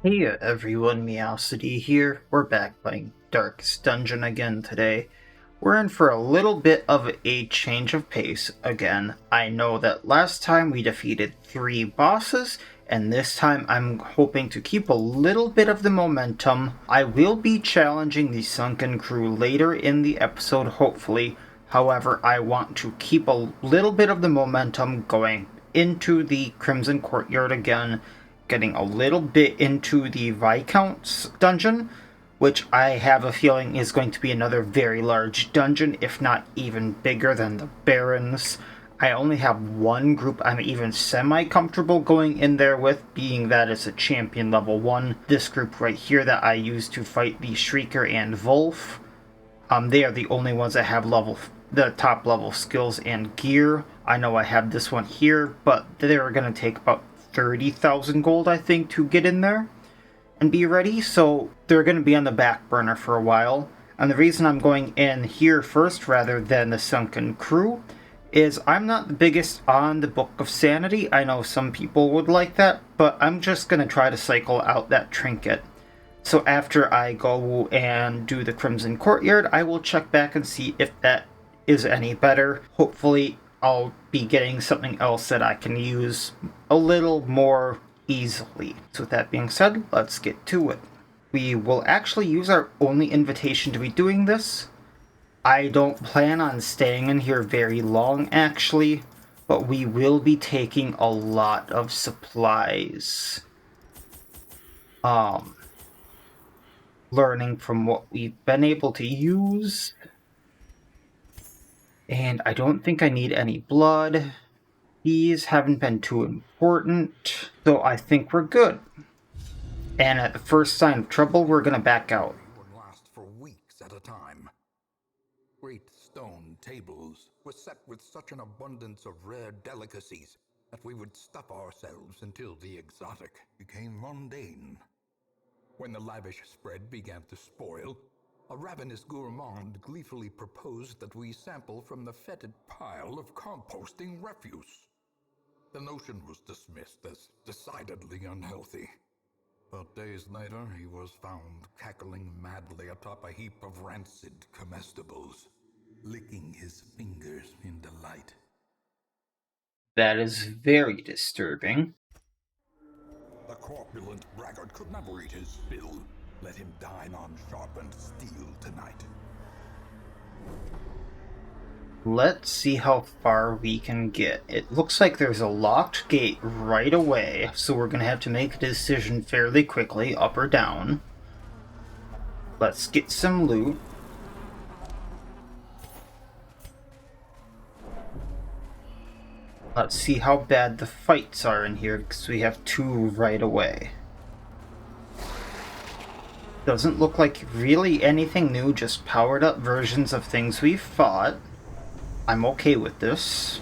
Hey everyone, Meowsity here. We're back playing Darkest Dungeon again today. We're in for a little bit of a change of pace again. I know that last time we defeated 3 bosses, and this time I'm hoping to keep a little bit of the momentum. I will be challenging the Sunken Crew later in the episode, hopefully. However, I want to keep a little bit of the momentum going into the Crimson Courtyard again, getting a little bit into the Viscount's dungeon, which I have a feeling is going to be another very large dungeon, if not even bigger than the Barons. I only have one group I'm even semi-comfortable going in there with, being that it's a champion level 1. This group right here that I use to fight the Shrieker and Wolf. They are the only ones that have the top level skills and gear. I know I have this one here, but they're going to take about 30,000 gold, I think, to get in there and be ready, so they're going to be on the back burner for a while. And the reason I'm going in here first rather than the Sunken Crew is I'm not the biggest on the Book of Sanity. I know some people would like that, but I'm just going to try to cycle out that trinket. So after I go and do the Crimson Courtyard, I will check back and see if that is any better. Hopefully I'll be getting something else that I can use a little more easily. So with that being said, let's get to it. We will actually use our only invitation to be doing this. I don't plan on staying in here very long, actually, but we will be taking a lot of supplies. Learning from what we've been able to use. And I don't think I need any blood. These haven't been too important, so I think we're good. And at the first sign of trouble, we're gonna back out. Would last for weeks at a time. Great stone tables were set with such an abundance of rare delicacies that we would stuff ourselves until the exotic became mundane. When the lavish spread began to spoil, a ravenous gourmand gleefully proposed that we sample from the fetid pile of composting refuse. The notion was dismissed as decidedly unhealthy. But days later, he was found cackling madly atop a heap of rancid comestibles, licking his fingers in delight. That is very disturbing. The corpulent braggart could never eat his fill. Let him dine on sharpened steel tonight. Let's see how far we can get. It looks like there's a locked gate right away, so we're gonna have to make a decision fairly quickly, up or down. Let's get some loot. Let's see how bad the fights are in here, because we have 2 right away. Doesn't look like really anything new, just powered up versions of things we've fought. I'm okay with this.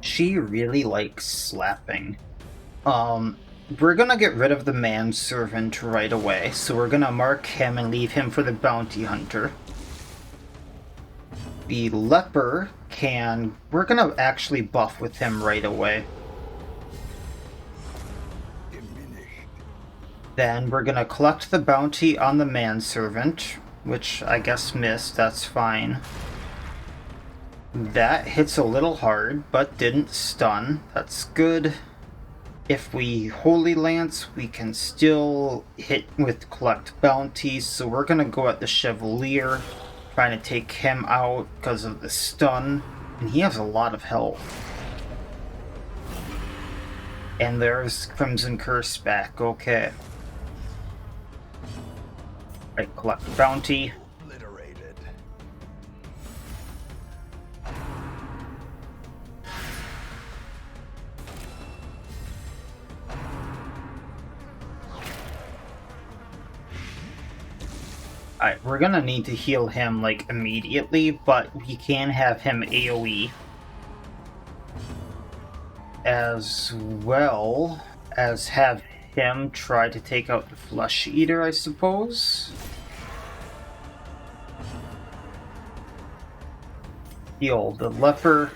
She really likes slapping. We're gonna get rid of the manservant right away, so we're gonna mark him and leave him for the bounty hunter. The leper we're gonna actually buff with him right away. Then we're gonna collect the bounty on the manservant, which I guess missed, that's fine. That hits a little hard, but didn't stun, that's good. If we Holy Lance, we can still hit with collect bounties, so we're gonna go at the Chevalier, trying to take him out because of the stun, and he has a lot of health. And there's Crimson Curse back, okay. Right, collect the bounty. Obliterated. Alright, we're gonna need to heal him, like, immediately, but we can have him AoE. As well as have him try to take out the Flesh Eater, I suppose. Heal the leper.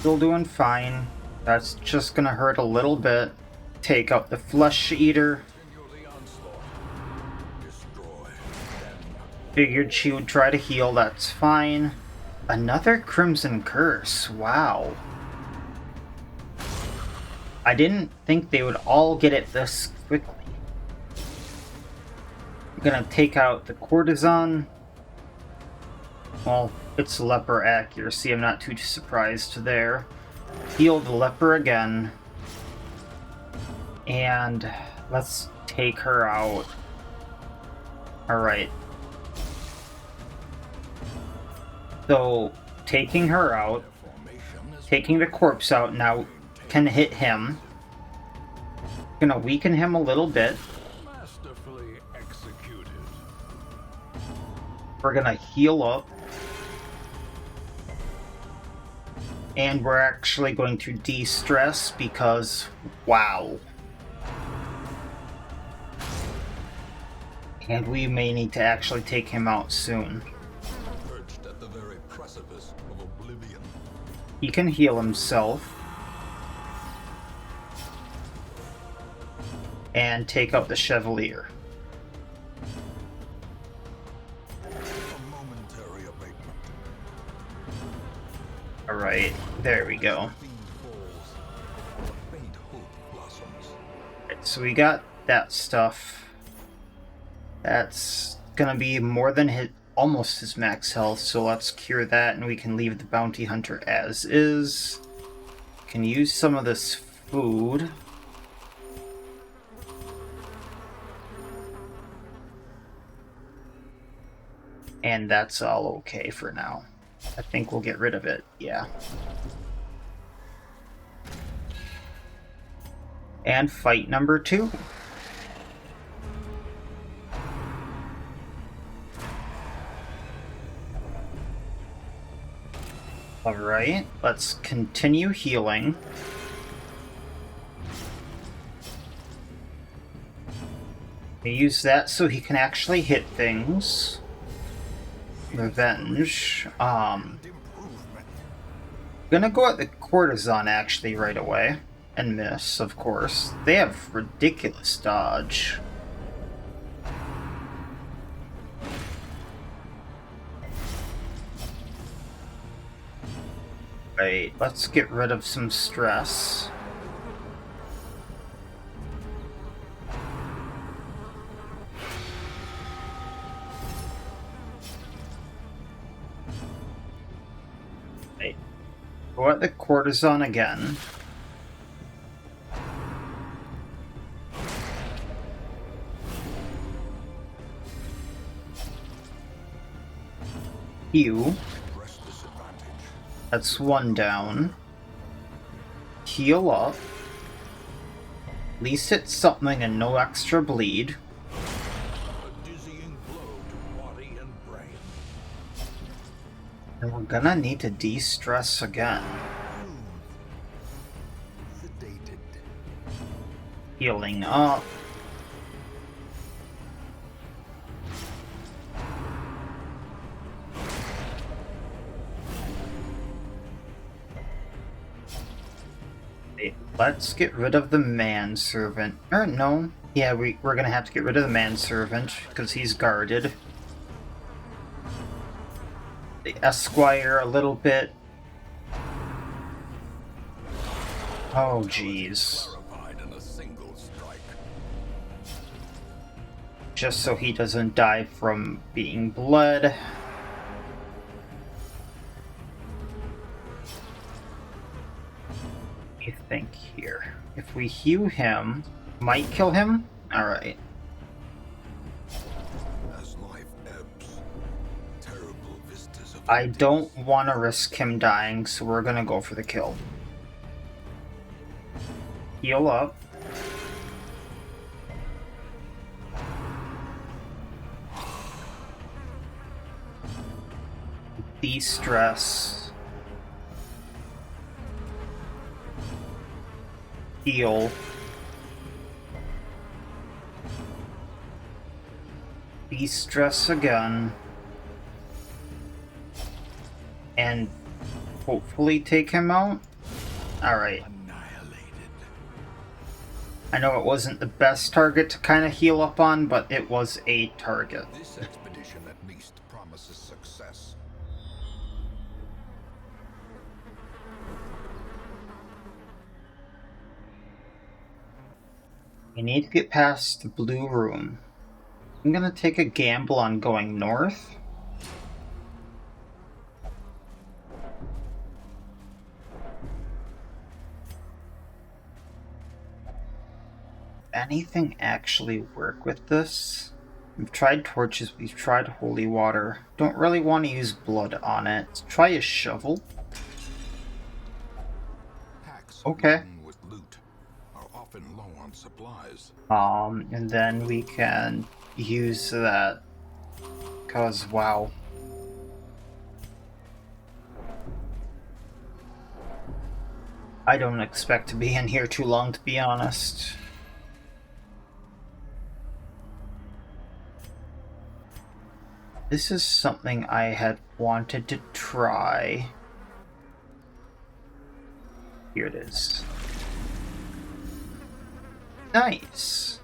Still doing fine. That's just gonna hurt a little bit. Take out the flesh eater. Figured she would try to heal, that's fine. Another Crimson Curse, wow. I didn't think they would all get it this quickly. I'm gonna take out the courtesan. Well, it's leper accuracy, I'm not too surprised there. Heal the leper again. And let's take her out. Alright. So, taking her out, taking the corpse out now can hit him. Gonna weaken him a little bit. We're gonna heal up. And we're actually going to de-stress because, wow. And we may need to actually take him out soon. Perched at the very precipice of oblivion. He can heal himself. And take out the Chevalier. A momentary abatement. Alright, there we go. Faint hope blossoms. Right, so we got that stuff. That's gonna be more than almost his max health, so let's cure that and we can leave the bounty hunter as is. Can use some of this food. And that's all okay for now. I think we'll get rid of it, yeah. And fight number 2. Alright, let's continue healing. We use that so he can actually hit things. Revenge. Gonna go at the courtesan actually right away. And miss, of course. They have ridiculous dodge. Right, let's get rid of some stress. Right. Go at the courtesan again. Heal. That's one down. Heal up. At least it's something and no extra bleed. A dizzying blow to body and brain. And we're gonna need to de-stress again. Sedated. Healing up. Let's get rid of the manservant. Or no. Yeah, we're gonna have to get rid of the manservant because he's guarded. The esquire a little bit. Oh jeez. Terrified in a single strike. Just so he doesn't die from being bled. Think here. If we heal him, might kill him? Alright. As life ebbs, terrible vistas of I don't want to risk him dying, so we're gonna go for the kill. Heal up. De-stress. Heal. de-stress again. And hopefully take him out. Alright. I know it wasn't the best target to kind of heal up on, but it was a target. This expedition at least promises success. We need to get past the blue room. I'm gonna take a gamble on going north. Anything actually work with this? We've tried torches, we've tried holy water. Don't really want to use blood on it. Let's try a shovel. Packs Okay. laden with loot are often low on supplies. And then we can use that. Cause wow. I don't expect to be in here too long, to be honest. This is something I had wanted to try. Here it is. Nice.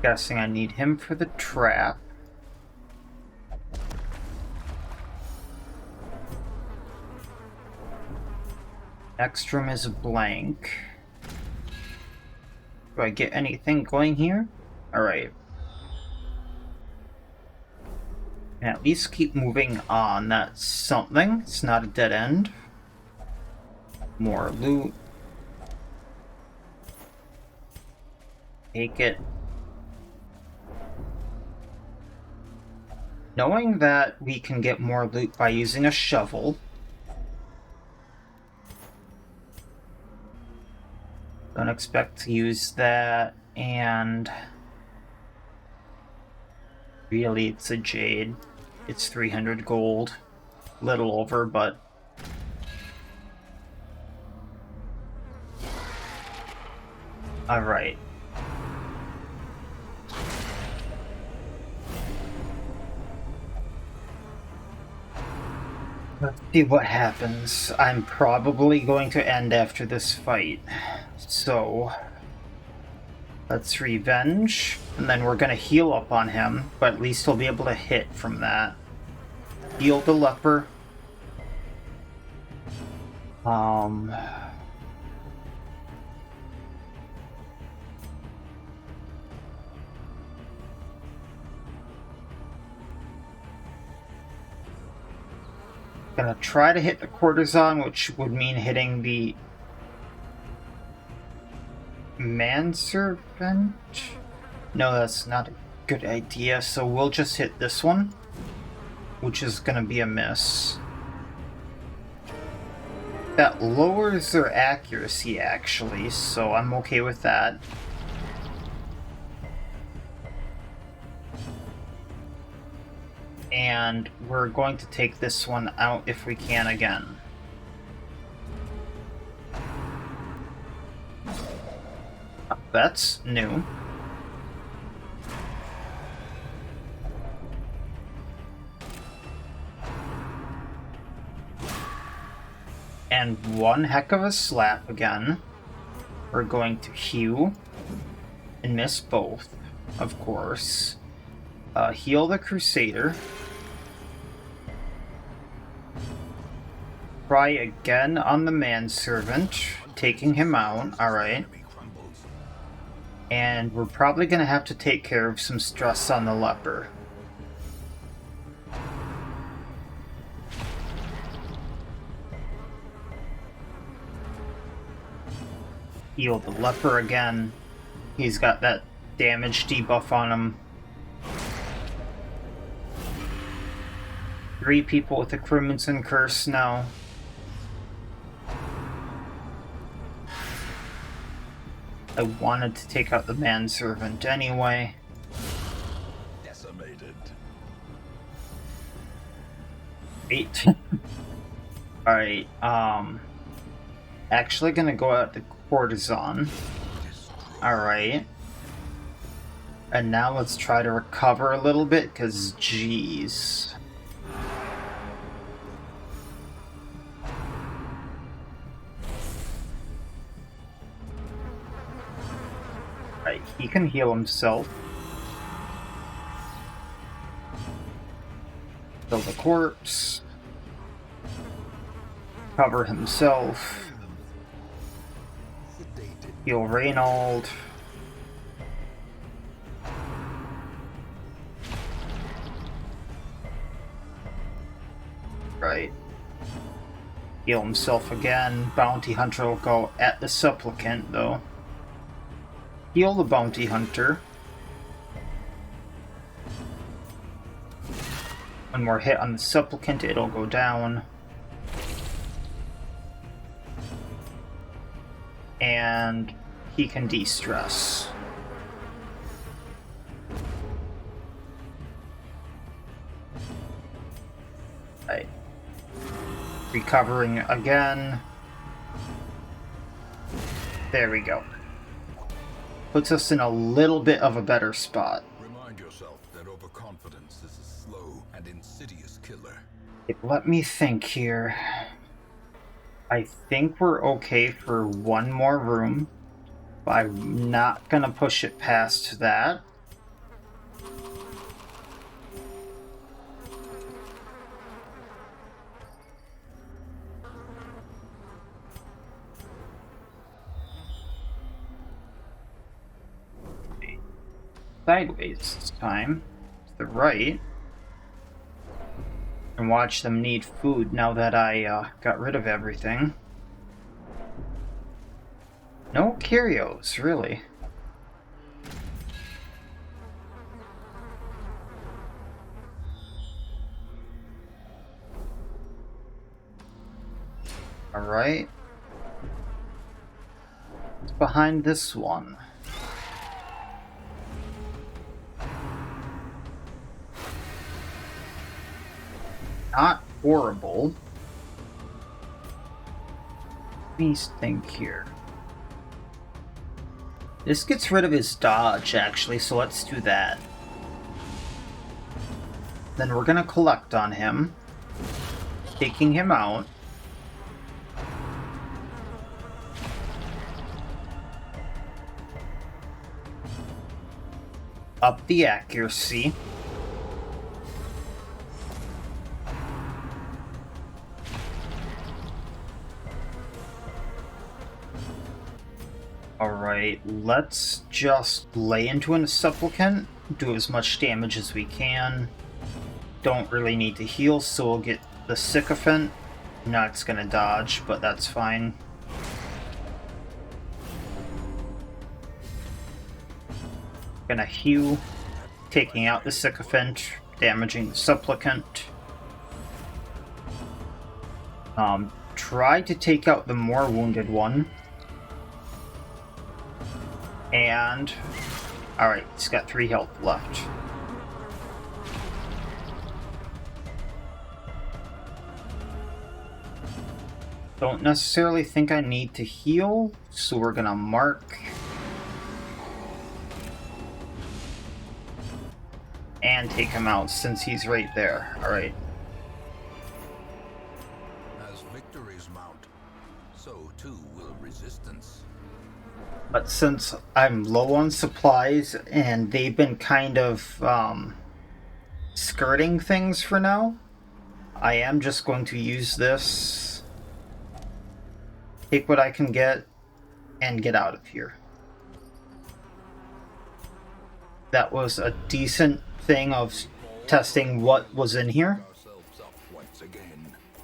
Guessing I need him for the trap. Next room is blank. Do I get anything going here? Alright. At least keep moving on. That's something. It's not a dead end. More loot. Take it. Knowing that we can get more loot by using a shovel. Don't expect to use that, and really it's a jade. It's 300 gold. Little over, but alright. Let's see what happens. I'm probably going to end after this fight. So let's revenge, and then we're gonna heal up on him, but at least he'll be able to hit from that. Heal the leper. Gonna try to hit the courtesan, which would mean hitting the manservant? No, that's not a good idea, so we'll just hit this one, which is gonna be a miss. That lowers their accuracy, actually, so I'm okay with that. And we're going to take this one out if we can again. That's new. And one heck of a slap again. We're going to heal and miss both, of course. Heal the Crusader. Try again on the manservant, taking him out. Alright. And we're probably going to have to take care of some stress on the leper. Heal the leper again. He's got that damage debuff on him. 3 people with a Crimson Curse now. I wanted to take out the manservant anyway. Decimated. 8. Alright, actually gonna go out the courtesan. Alright. And now let's try to recover a little bit, because geez. Right, he can heal himself. Kill the corpse. Cover himself. Heal Reynold. Right. Heal himself again. Bounty Hunter will go at the Supplicant, though. Heal the Bounty Hunter. One more hit on the Supplicant, it'll go down. And he can de-stress. Right. Recovering again. There we go. Puts us in a little bit of a better spot. Remind yourself that overconfidence is a slow and insidious killer. Let me think here. I think we're okay for one more room, but I'm not gonna push it past that. Sideways this time, to the right, and watch them need food now that I got rid of everything. No curios, really. Alright. What's behind this one? Not horrible. Let me think here. This gets rid of his dodge, actually, so let's do that. Then we're gonna collect on him, taking him out. Up the accuracy. Alright, let's just lay into a Supplicant, do as much damage as we can. Don't really need to heal, so we'll get the Sycophant. Now it's gonna dodge, but that's fine. Gonna heal, taking out the Sycophant, damaging the Supplicant. Try to take out the more wounded one. And, alright, he's got 3 health left. Don't necessarily think I need to heal, so we're gonna mark. And take him out since he's right there. Alright. As victories mount, so too will resistance. But since I'm low on supplies and they've been kind of skirting things for now, I am just going to use this, take what I can get, and get out of here. That was a decent thing of testing what was in here.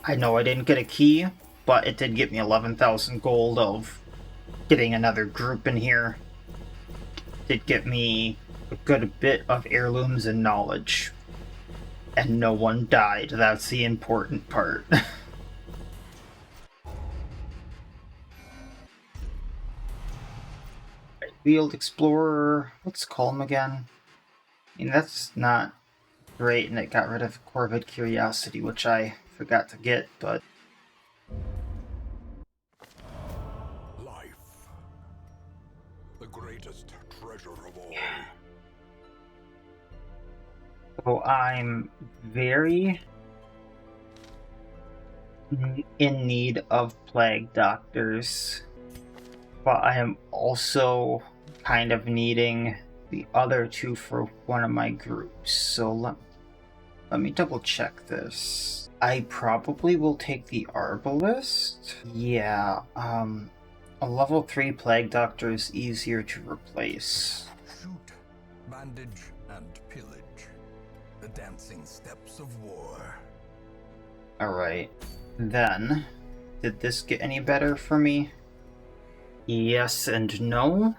I know I didn't get a key, but it did get me 11,000 gold of getting another group in here. Did get me a good bit of heirlooms and knowledge. And no one died. That's the important part. Field Explorer. Let's call him again. I mean, that's not great, and it got rid of Corvid Curiosity, which I forgot to get, but... Life. The greatest treasure of all. So I'm very in need of plague doctors, but I am also kind of needing the other two for one of my groups. So let me double check this. I probably will take the Arbalist. Yeah, a level 3 plague doctor is easier to replace. Shoot, bandage, and pillage. The dancing steps of war. Alright. Then, did this get any better for me? Yes and no.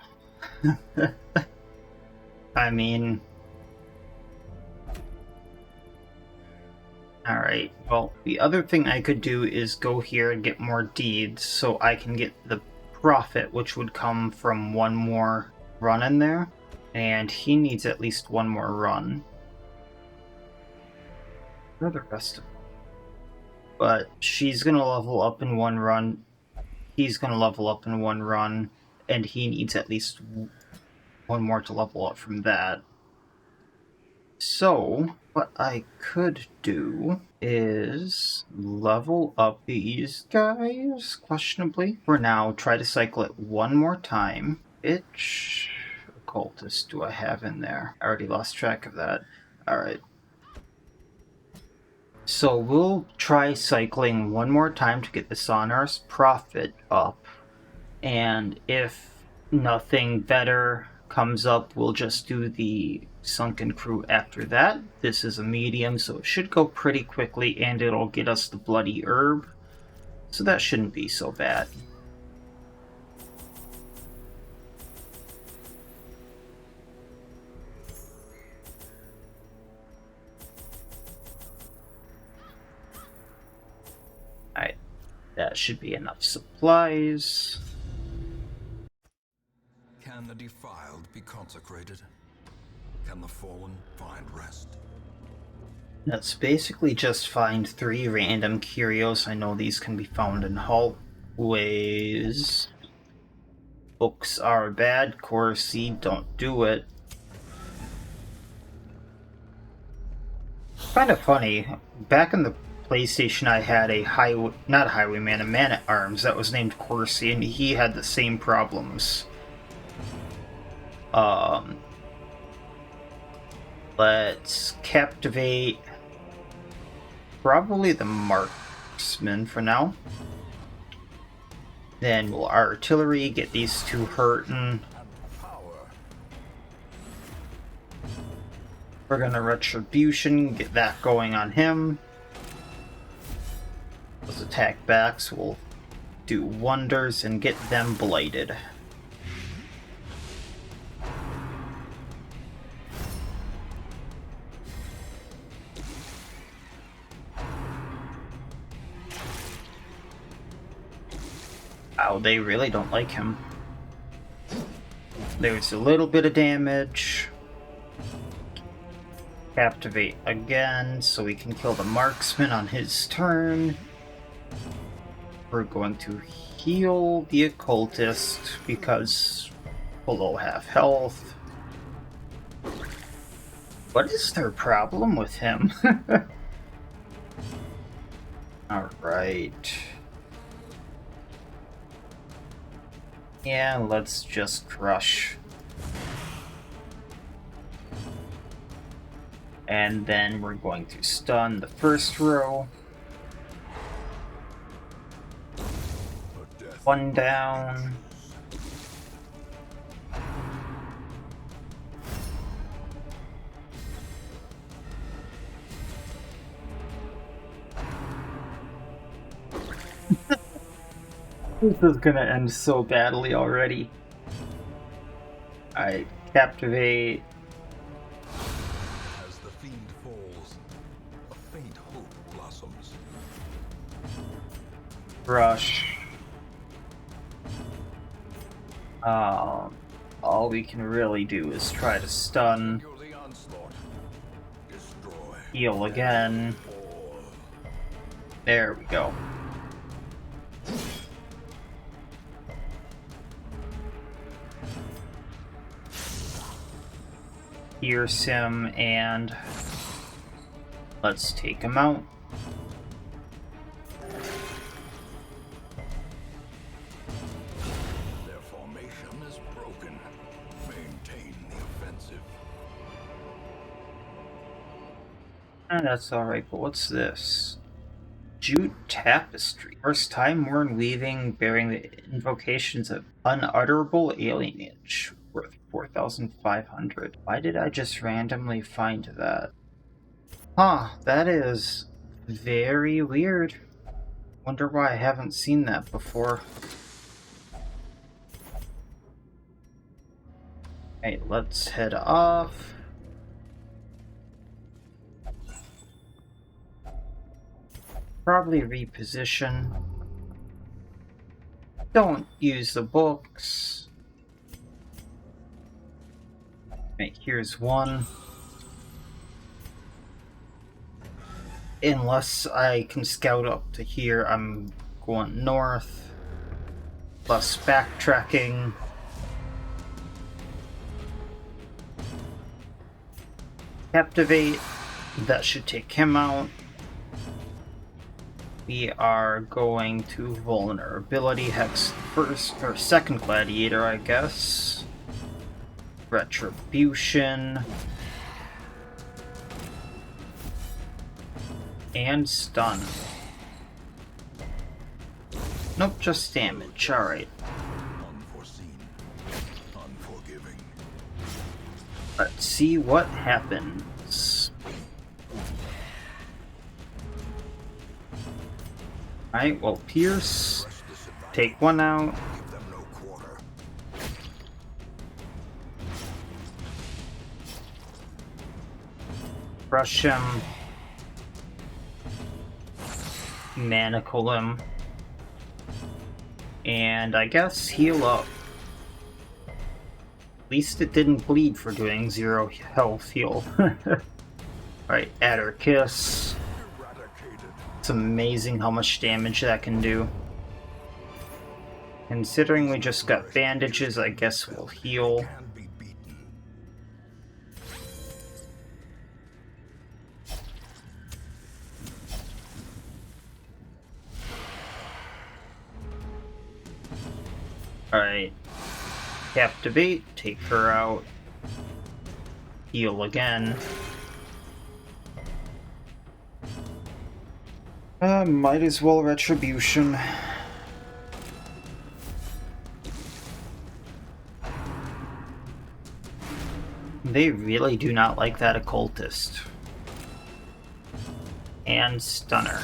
I mean... Alright, well, the other thing I could do is go here and get more deeds, so I can get the profit, which would come from one more run in there. And he needs at least one more run. Where are the rest of them? But she's gonna level up in one run, he's gonna level up in one run, and he needs at least one more to level up from that. So, what I could do is level up these guys, questionably. For now, try to cycle it one more time. Which occultist do I have in there? I already lost track of that. Alright. So we'll try cycling one more time to get the Sonar's profit up. And if nothing better comes up, we'll just do the Sunken Crew after that. This is a medium, so it should go pretty quickly, and it'll get us the bloody herb. So that shouldn't be so bad. Alright, that should be enough supplies. Can the defiled be consecrated? Can the fallen find rest? Let's basically just find 3 random curios. I know these can be found in hallways. Books are bad. Corsi, don't do it. Kind of funny. Back in the PlayStation, I had a not a highwayman, a man-at-arms that was named Corsi, and he had the same problems. Let's captivate probably the marksman for now. Then we'll artillery, get these 2 hurting. We're gonna retribution, get that going on him. Those attack backs will do wonders and get them blighted. Wow, they really don't like him. There's a little bit of damage. Captivate again, so we can kill the marksman on his turn. We're going to heal the occultist because below half health. What is their problem with him? Alright. Yeah, let's just crush. And then we're going to stun the first row. 1 down. This is gonna end so badly already. I captivate. As the fiend falls, a faint hope blossoms. Rush. All we can really do is try to stun. Heal again. There we go. Pierce him and Let's take him out. Their formation is broken. Maintain the offensive. That's alright, but what's this? Jute Tapestry. First time worn weaving bearing the invocations of unutterable alienage. Worth 4,500. Why did I just randomly find that? Huh, that is very weird. Wonder why I haven't seen that before. Okay, let's head off. Probably reposition. Don't use the books. Okay, here's one. Unless I can scout up to here, I'm going north. Plus backtracking. Captivate. That should take him out. We are going to vulnerability hex first or second gladiator, I guess. Retribution. And stun. Nope, just damage. Alright. Unforeseen. Unforgiving. Let's see what happens. Alright, well, Pierce. Take one out. Give them no quarter. Crush him. Manacle him. And I guess heal up. At least it didn't bleed for doing 0 health heal. Alright, Adder Kiss. It's amazing how much damage that can do. Considering we just got bandages, I guess we'll heal. Can be beaten. Alright. Captivate, take her out. Heal again. Might as well Retribution. They really do not like that occultist. And Stunner.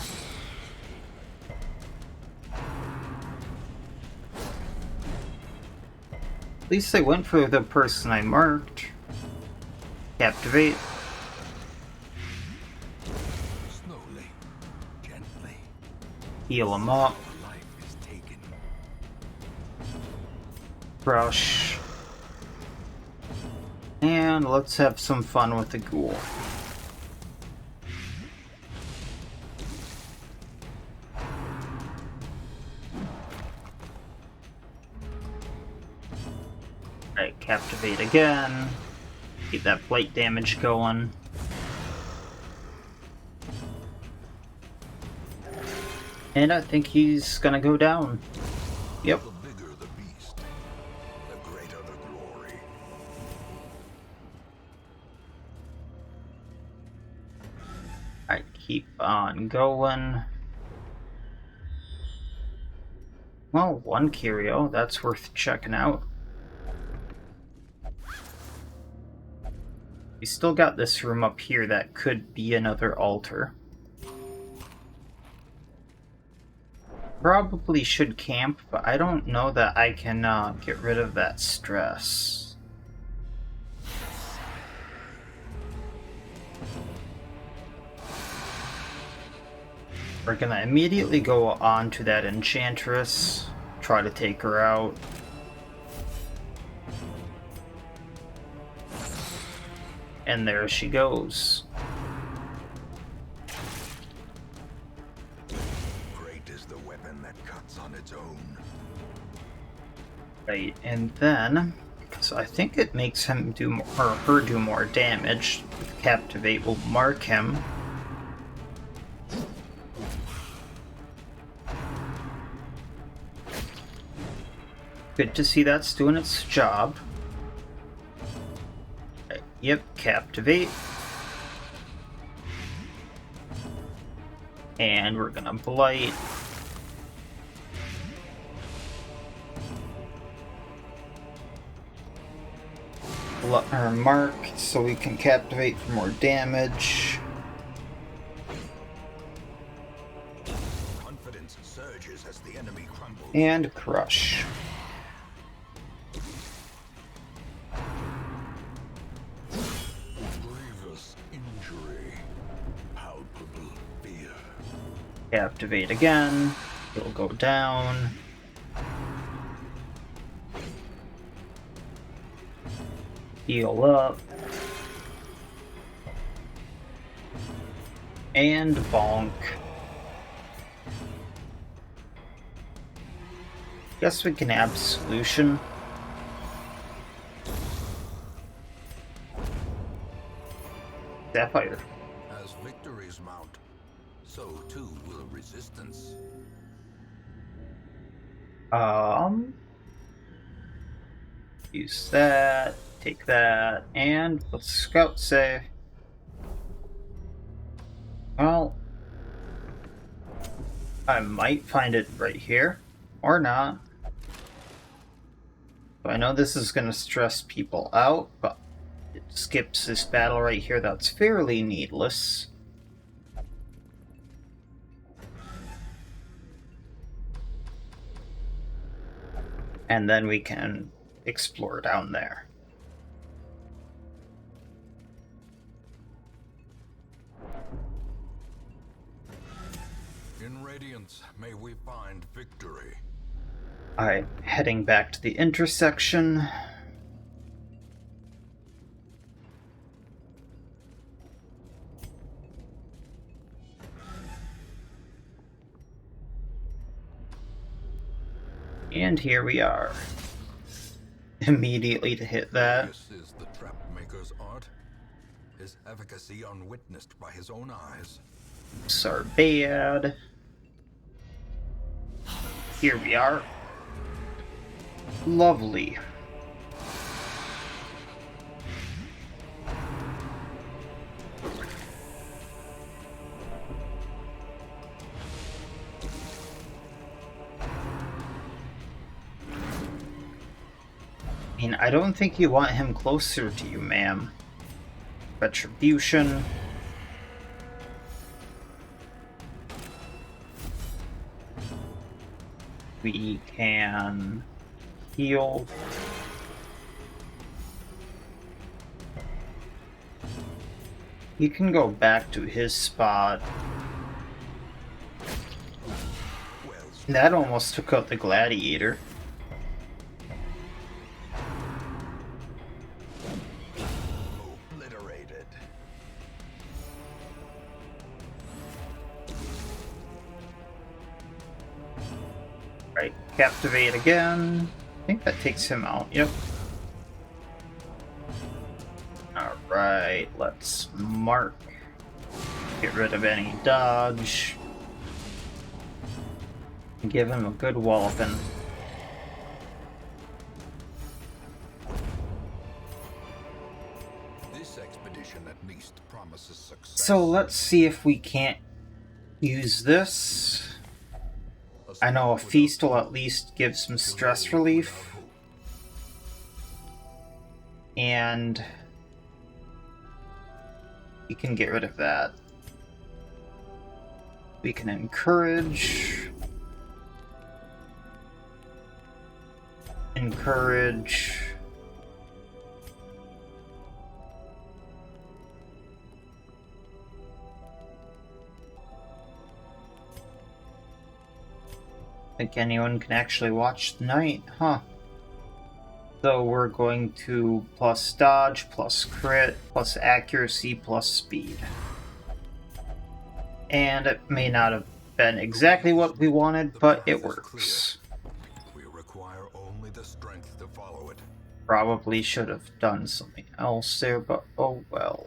At least I went for the person I marked. Captivate. Slowly, gently. Heal him up. Our life is taken. Crush. And let's have some fun with the ghoul. Alright, Captivate again. Keep that blight damage going. And I think he's gonna go down. Yep. The bigger the beast, the greater the glory. Alright, keep on going. Well, one curio, that's worth checking out. We still got this room up here that could be another altar. Probably should camp, but I don't know that I can get rid of that stress. We're gonna immediately go on to that Enchantress, try to take her out. And there she goes. Great is the weapon that cuts on its own. Right, and then, because I think it makes him do more, or her do more damage, Captivate will mark him. Good to see that's doing its job. Right, yep, captivate. And we're gonna blight. Or mark so we can captivate for more damage. Confidence surges as the enemy crumbles. And crush. Grievous injury. Palpable fear. Captivate again. It'll go down. Heal up. And bonk. Guess we can absolution. Sapphire. As victories mount, so too will resistance. Use that, take that, and let's scout save. Well, I might find it right here, or not. I know this is going to stress people out, but it skips this battle right here that's fairly needless. And then we can explore down there. In Radiance, may we find victory. I'm heading back to the intersection. And here we are. Immediately to hit that. This is the trap maker's art. His efficacy unwitnessed by his own eyes. Are bad. Here we are. Lovely. I mean, I don't think you want him closer to you, ma'am. Retribution. We can heal. He can go back to his spot. That almost took out the gladiator. Obliterated. Right, captivate again. I think that takes him out, yep. Alright, let's mark. Get rid of any dodge. Give him a good walloping. This expedition at least promises success. So let's see if we can't use this. I know a feast will at least give some stress relief. And we can get rid of that. We can encourage. Encourage. Think anyone can actually watch the night, huh? So we're going to plus dodge, plus crit, plus accuracy, plus speed. And it may not have been exactly what we wanted, but it works. We require only the strength to follow it. Probably should have done something else there, but oh well.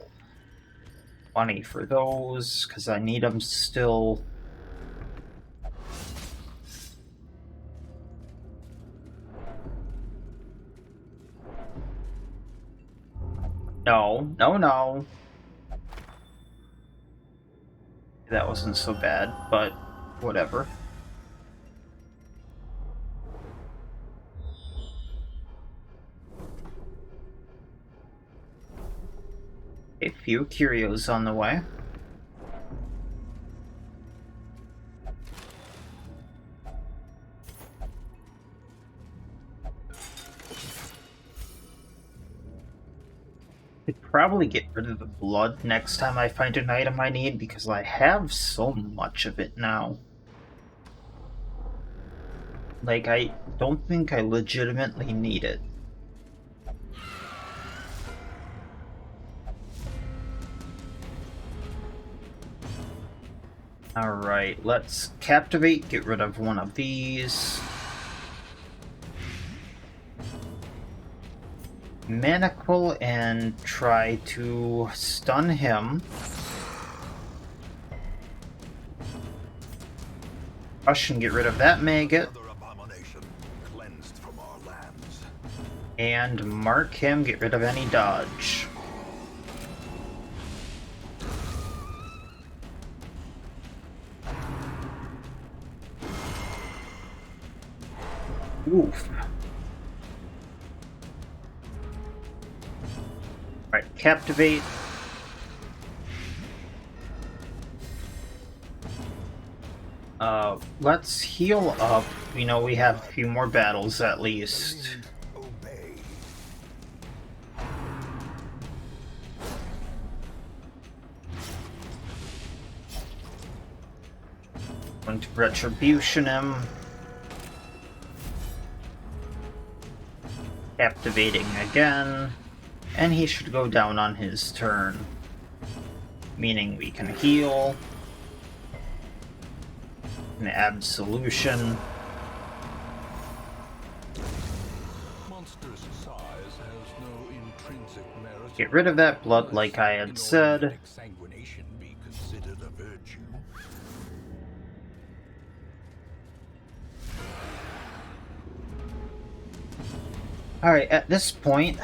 Money for those, because I need them still. No, no, no. That wasn't so bad, but whatever. A few curios on the way. Could probably get rid of the blood next time I find an item I need because I have so much of it now. Like, I don't think I legitimately need it. Alright, let's captivate, get rid of one of these. Manacle and try to stun him. Rush and get rid of that maggot. And mark him, get rid of any dodge. Oof. Alright, captivate. Let's heal up. You know, we have a few more battles at least. Going to retribution him. Captivating again. And he should go down on his turn. Meaning we can heal. An absolution. Get rid of that blood like I had said. Alright, at this point...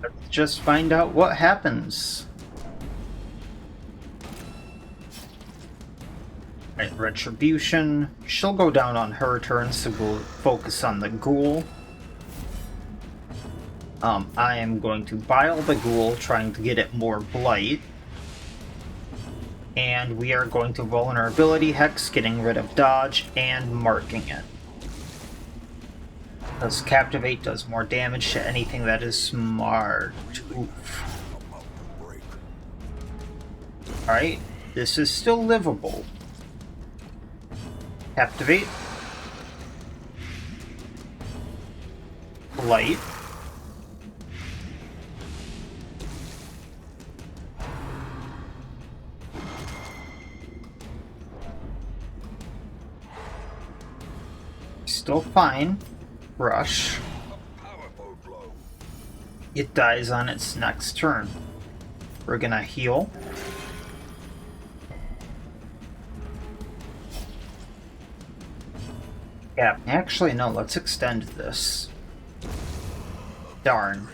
let's just find out what happens. Alright, retribution. She'll go down on her turn, so we'll focus on the ghoul. I am going to bile the ghoul, trying to get it more blight. And we are going to vulnerability hex, getting rid of dodge and marking it. Because captivate does more damage to anything that is smart. Oof. Alright, this is still livable. Captivate. Blight. Still fine. Rush. It dies on its next turn. We're gonna heal. Yeah, actually no, let's extend this. Darn.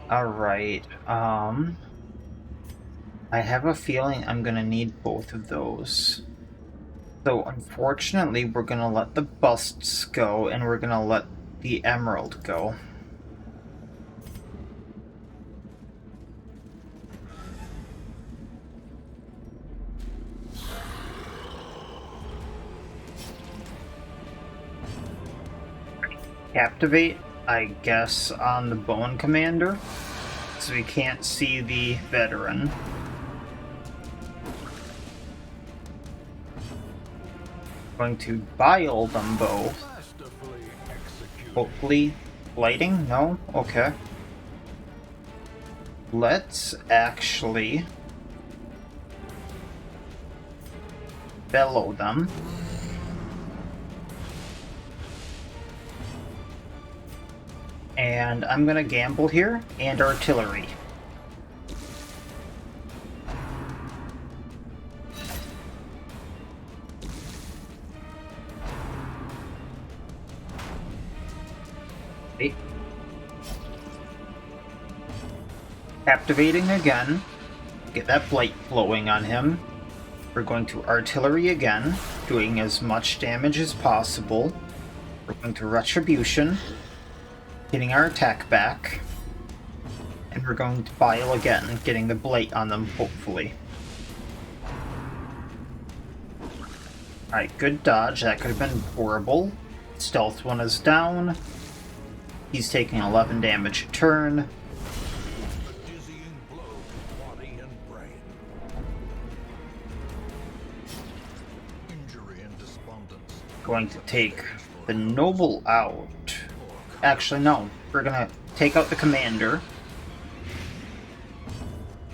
Alright, I have a feeling I'm gonna need both of those. So unfortunately, we're gonna let the busts go, and we're gonna let the emerald go. Captivate, I guess, on the Bone Commander, so we can't see the veteran. Going to bile them both. Hopefully, lighting? No? Okay. Let's actually bellow them. And I'm gonna gamble here and artillery. Captivating again. Get that blight flowing on him. We're going to artillery again, doing as much damage as possible. We're going to retribution, getting our attack back. And we're going to bile again, getting the blight on them, hopefully. Alright, good dodge. That could have been horrible. Stealth one is down. He's taking 11 damage a turn. Going to take the noble out. Actually, no. We're gonna take out the commander.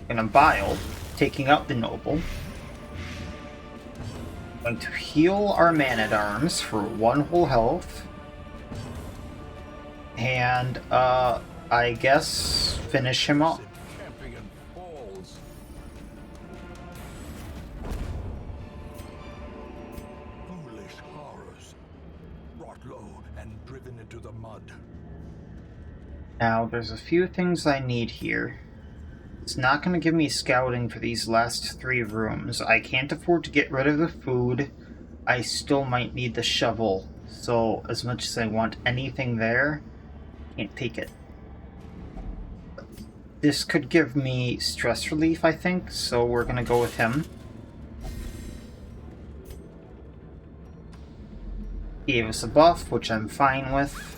Gonna bile, taking out the noble. Going to heal our man-at-arms for 1 whole health. And, I guess finish him up. Foolish horrors, brought low and driven into the mud. Now, there's a few things I need here. It's not going to give me scouting for these last 3 rooms. I can't afford to get rid of the food. I still might need the shovel. So, as much as I want anything there, can't take it. This could give me stress relief, I think, so we're going to go with him. He gave us a buff, which I'm fine with.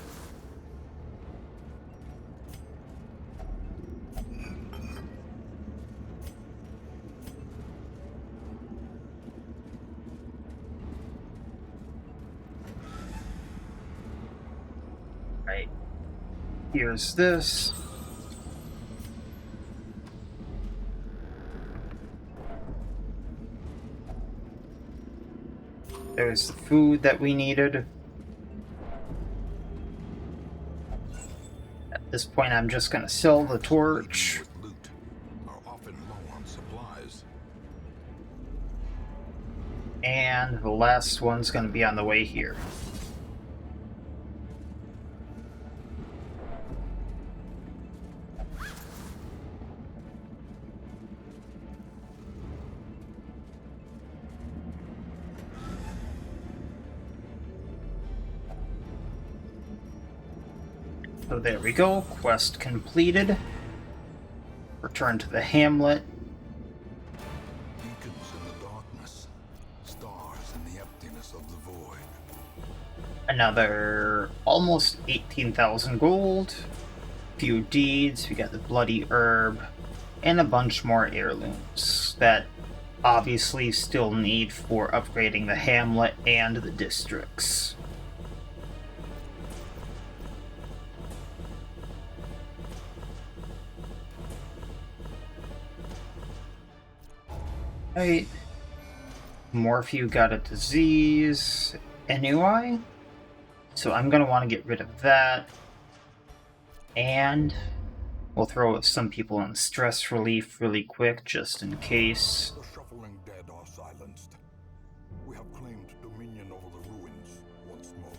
Right. Here's this. There's the food that we needed. At this point, I'm just gonna sell the torch. And the last one's gonna be on the way here. So there we go, quest completed. Return to the hamlet. Beacons in the darkness, stars in the emptiness of the void. Another almost 18,000 gold. Few deeds, we got the bloody herb, and a bunch more heirlooms that obviously still need for upgrading the hamlet and the districts. Right. More of you got a disease anyway, so I'm gonna want to get rid of that. And we'll throw some people in stress relief really quick, just in case. The shuffling dead are silenced. We have claimed dominion over the ruins once more.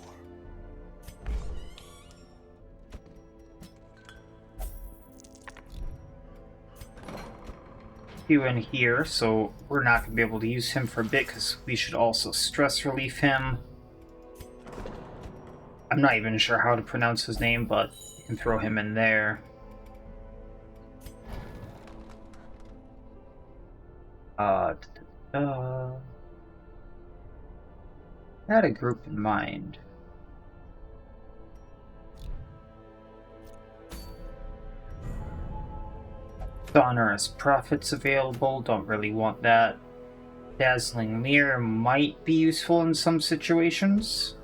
You in here, so we're not going to be able to use him for a bit because we should also stress relief him. I'm not even sure how to pronounce his name, but you can throw him in there. I had a group in mind. Sonorous Prophets available, don't really want that. Dazzling Mirror might be useful in some situations.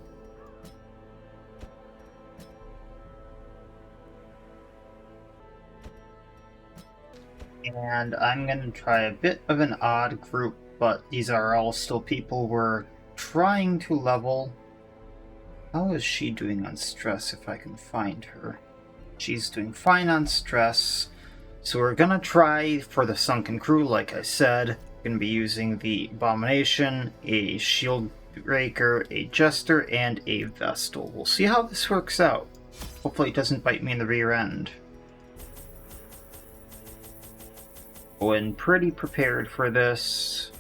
And I'm going to try a bit of an odd group, but these are all still people we're trying to level. How is she doing on stress if I can find her? She's doing fine on stress. So we're gonna try for the Sunken Crew, like I said. Gonna be using the Abomination, a Shieldbreaker, a Jester, and a Vestal. We'll see how this works out. Hopefully it doesn't bite me in the rear end. Going pretty prepared for this.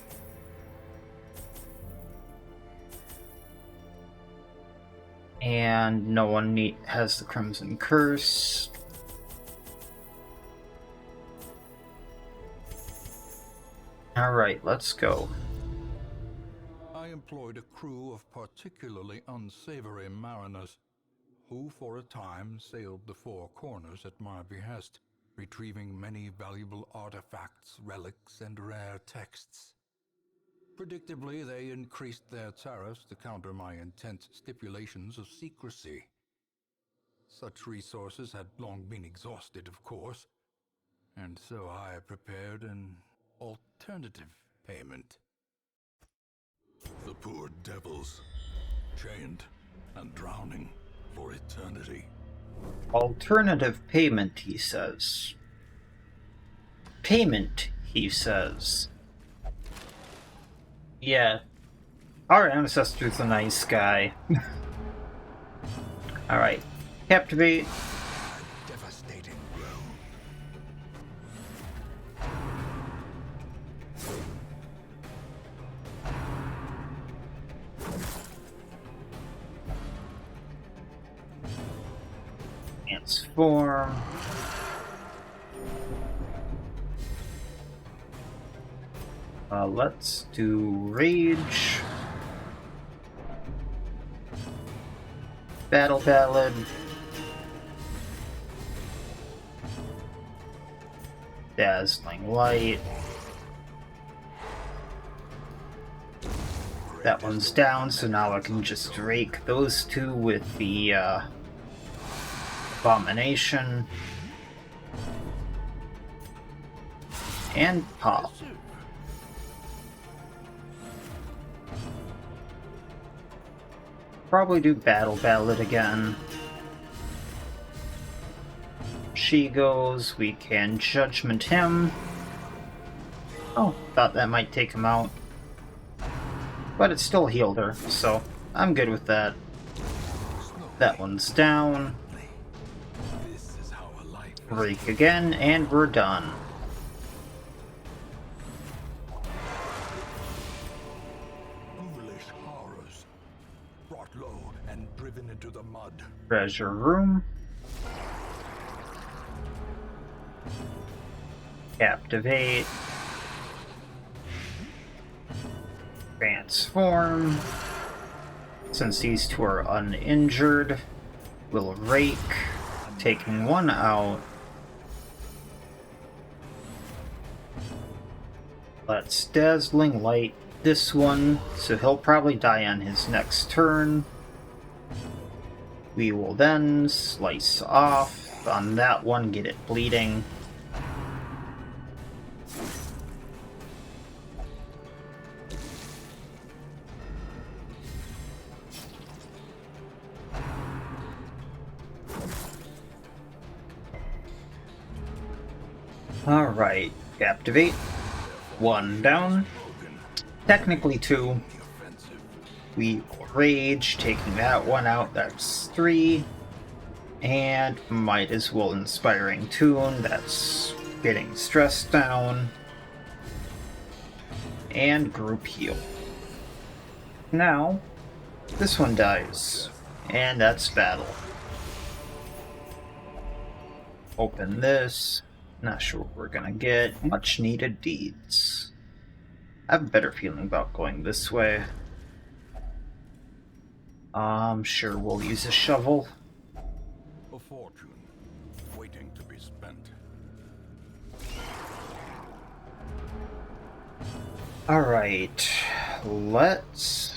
And no one has the Crimson Curse. Alright, let's go. I employed a crew of particularly unsavory mariners, who for a time sailed the four corners at my behest, retrieving many valuable artifacts, relics, and rare texts. Predictably, they increased their tariffs to counter my intense stipulations of secrecy. Such resources had long been exhausted, of course, and so I prepared an alternative payment. The poor devils, chained and drowning for eternity. Alternative payment, he says. Payment, he says. Yeah. Our Ancestor's a nice guy. Alright. Captivate. Devastating blow. Transform. Let's do Rage. Battle Ballad. Dazzling Light. That one's down, so now I can just rake those two with the Abomination. And pop. Probably do Battle Ballad again. She goes, we can Judgment him. Oh, thought that might take him out. But it still healed her, so I'm good with that. That one's down. Rake again, and we're done. Foolish horrors, brought low and driven into the mud. Treasure room. Captivate. Transform. Since these two are uninjured, we'll rake, taking one out. Let's Dazzling Light this one, so he'll probably die on his next turn. We will then slice off on that one, get it bleeding. Alright, Captivate. One down. Technically two. We Rage, taking that one out, that's 3. And might as well Inspiring Tune, that's getting stress down. And Group Heal. Now, this one dies. And that's Battle. Open this. Not sure what we're gonna get. Much needed deeds. I have a better feeling about going this way. Sure, we'll use a shovel. A fortune waiting to be spent. Alright, let's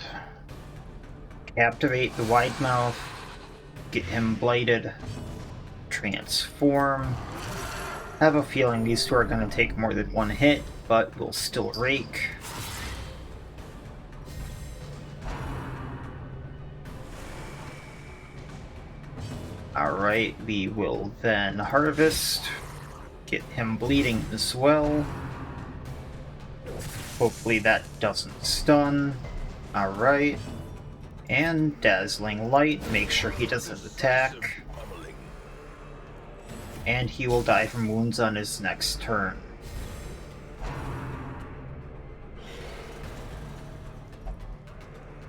Captivate the Wide Mouth, get him blighted, transform. I have a feeling these two are going to take more than one hit, but we'll still rake. Alright, we will then harvest, get him bleeding as well. Hopefully that doesn't stun. Alright. And Dazzling Light, make sure he doesn't attack. And he will die from wounds on his next turn.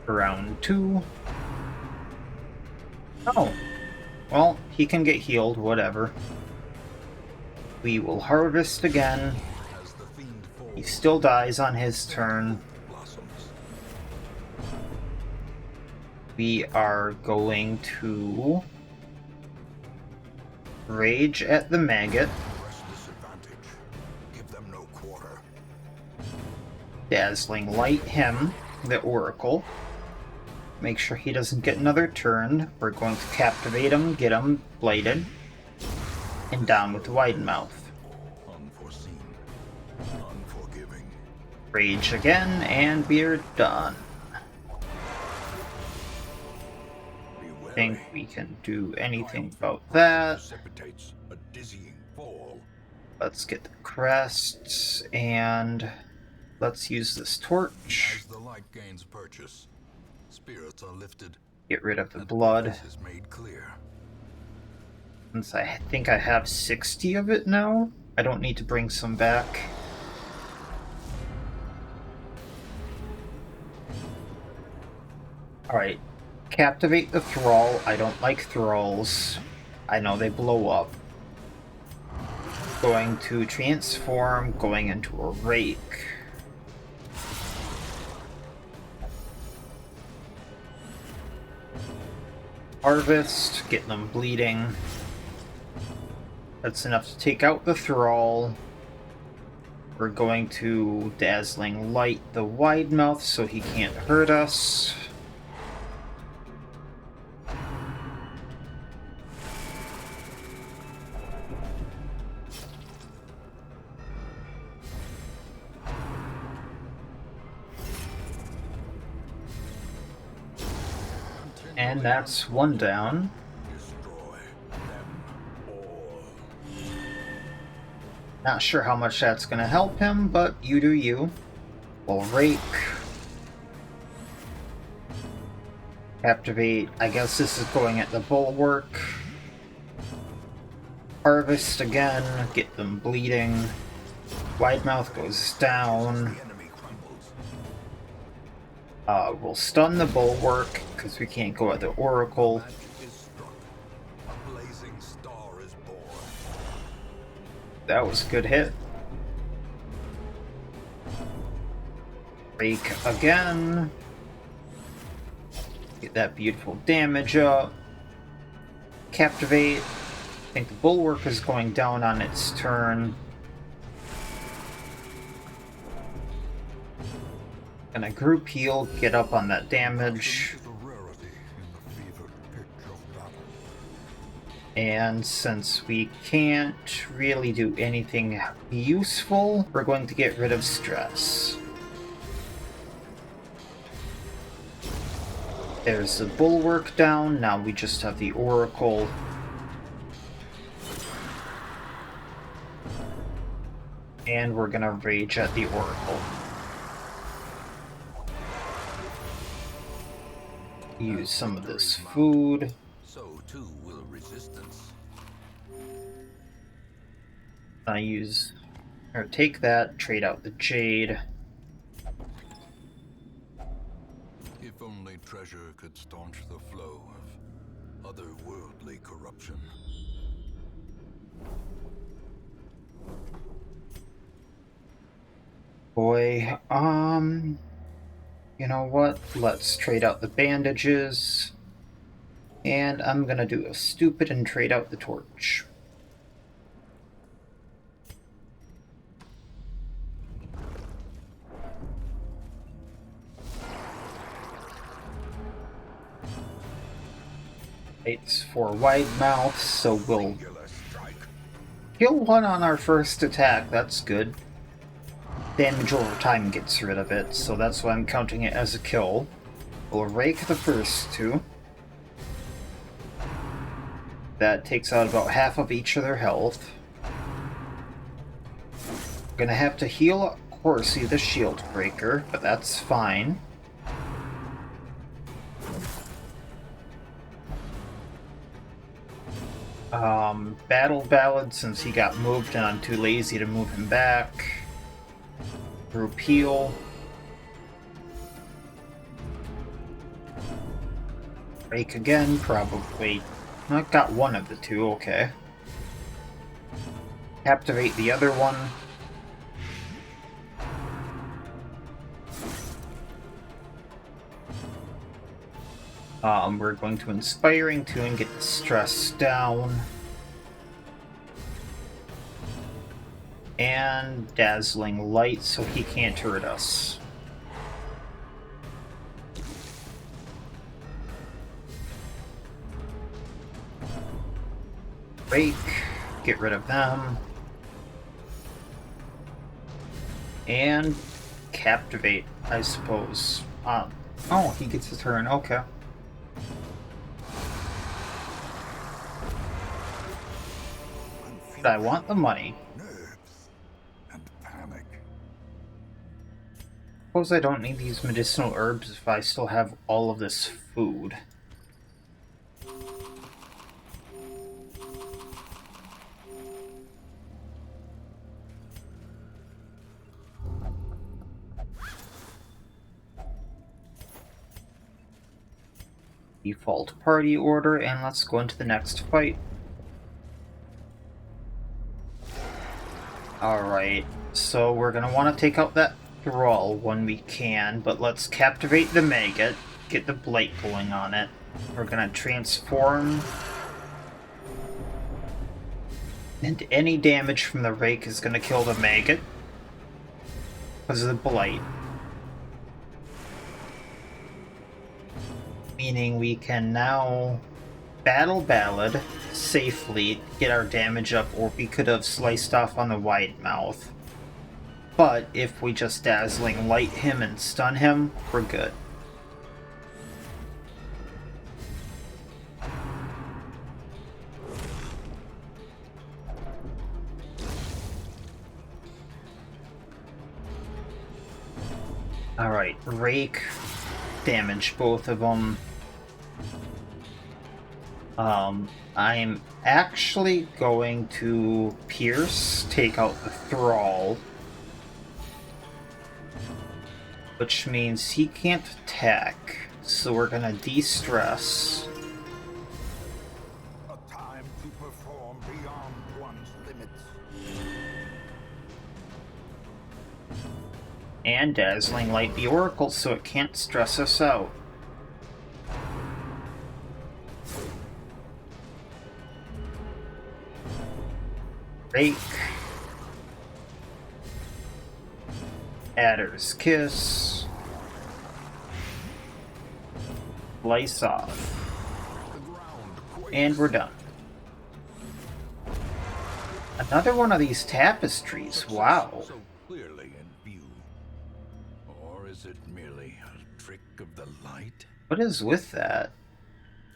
Round 2. Oh. Well, he can get healed, whatever. We will harvest again. He still dies on his turn. We are going to rage at the maggot. Dazzling light him, the oracle. Make sure he doesn't get another turn. We're going to captivate him, get him blighted, and down with the wide mouth. Rage again, and we're done. I think we can do anything about that. Let's get the crests, and let's use this torch. As the light gains purchase, spirits are lifted. Get rid of the blood. Is made clear. Since I think I have 60 of it now, I don't need to bring some back. Alright, captivate the thrall. I don't like thralls. I know they blow up. Going to transform, going into a rake. Harvest, getting them bleeding. That's enough to take out the thrall. We're going to Dazzling Light the wide mouth so he can't hurt us. And that's one down. Not sure how much that's going to help him, but you do you. We'll rake. Captivate. I guess this is going at the bulwark. Harvest again. Get them bleeding. Wide mouth goes down. We'll stun the bulwark because we can't go at the oracle. That was a good hit. Rake again. Get that beautiful damage up. Captivate. I think the bulwark is going down on its turn. Gonna group heal, get up on that damage. And since we can't really do anything useful, we're going to get rid of stress. There's the bulwark down, now we just have the oracle. And we're gonna rage at the oracle. Use some of this food. So too will resistance. I use, or take that, trade out the jade. If only treasure could staunch the flow of otherworldly corruption. Boy, you know what? Let's trade out the bandages. And I'm gonna do a stupid and trade out the torch. It's for wide mouth, so we'll kill one on our first attack. That's good. Damage over time gets rid of it, so that's why I'm counting it as a kill. We'll rake the first two. That takes out about half of each of their health. Gonna have to heal Horsey the Shieldbreaker, but that's fine. Battle Ballad, since he got moved and I'm too lazy to move him back. Group heal. Break again, probably. I got one of the two, okay. Captivate the other one. We're going to Inspiring Tune, get the stress down. And Dazzling Light, so he can't hurt us. Break, get rid of them. And Captivate, I suppose. Oh, he gets his turn, okay. But I want the money. Nerves and panic. Suppose I don't need these medicinal herbs if I still have all of this food. Default party order, and let's go into the next fight. Alright, so we're gonna want to take out that thrall when we can, but let's captivate the maggot, get the blight going on it. We're gonna transform, and any damage from the rake is gonna kill the maggot because of the blight. Meaning we can now battle Ballad safely, get our damage up, or we could have sliced off on the wide mouth. But if we just Dazzling Light him and stun him, we're good. Alright, Rake, damage both of them. I'm actually going to Pierce, take out the Thrall, which means he can't attack, so we're gonna de-stress. A time to perform beyond one's limits. And Dazzling Light the Oracle so it can't stress us out. Rake. Adder's Kiss. Slice off. And we're done. Another one of these tapestries, wow. So clearly in view. Or is it merely a trick of the light? What is with that?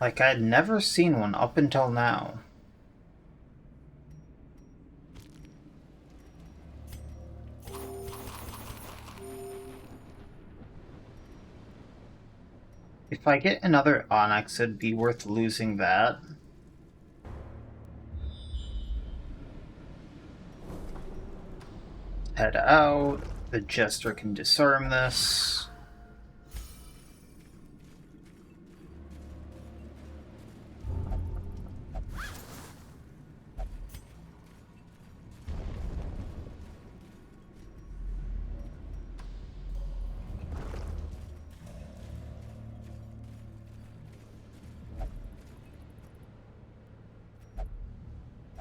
Like, I'd never seen one up until now. If I get another Onyx, it'd be worth losing that. Head out. The Jester can disarm this.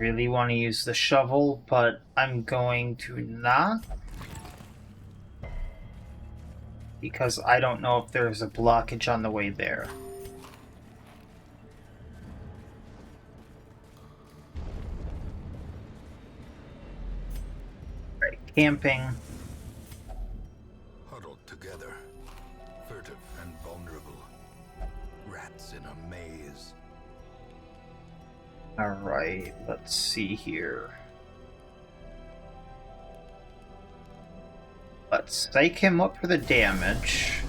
Really want to use the shovel, but I'm going to not. Because I don't know if there's a blockage on the way there. Right, camping. Huddled together, furtive and vulnerable. Rats in a maze. Alright, let's see here. Let's psych him up for the damage.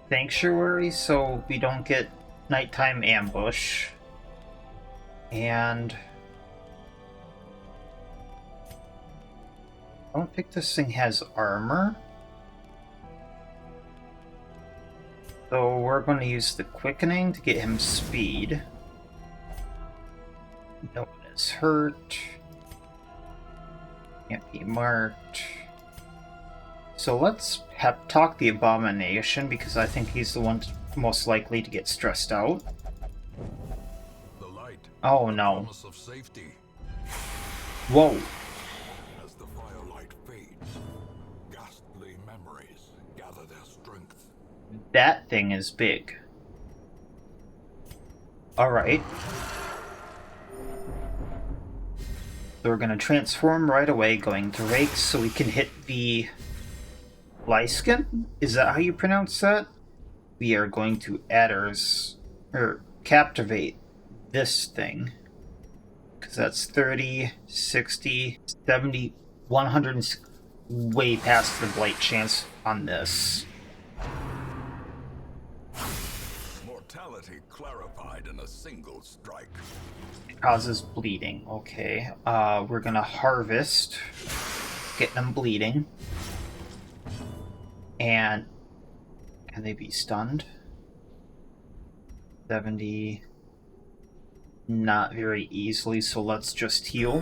Sanctuary so we don't get nighttime ambush. And I don't think this thing has armor. So we're going to use the quickening to get him speed. No one is hurt. Can't be marked. So let's talk the Abomination, because I think he's the one most likely to get stressed out. The light. Oh no. Promise of safety. Whoa. As the firelight fades, ghastly memories gather their strength. That thing is big. Alright. So we're going to transform right away, going to Rake, so we can hit the Lyskin? Is that how you pronounce that? We are going to Adders, or Captivate this thing. Because that's 30, 60, 70, 100, way past the blight chance on this. Mortality clarified in a single strike. Causes bleeding. Okay. We're gonna harvest. Get them bleeding. And can they be stunned? 70. Not very easily, so let's just heal.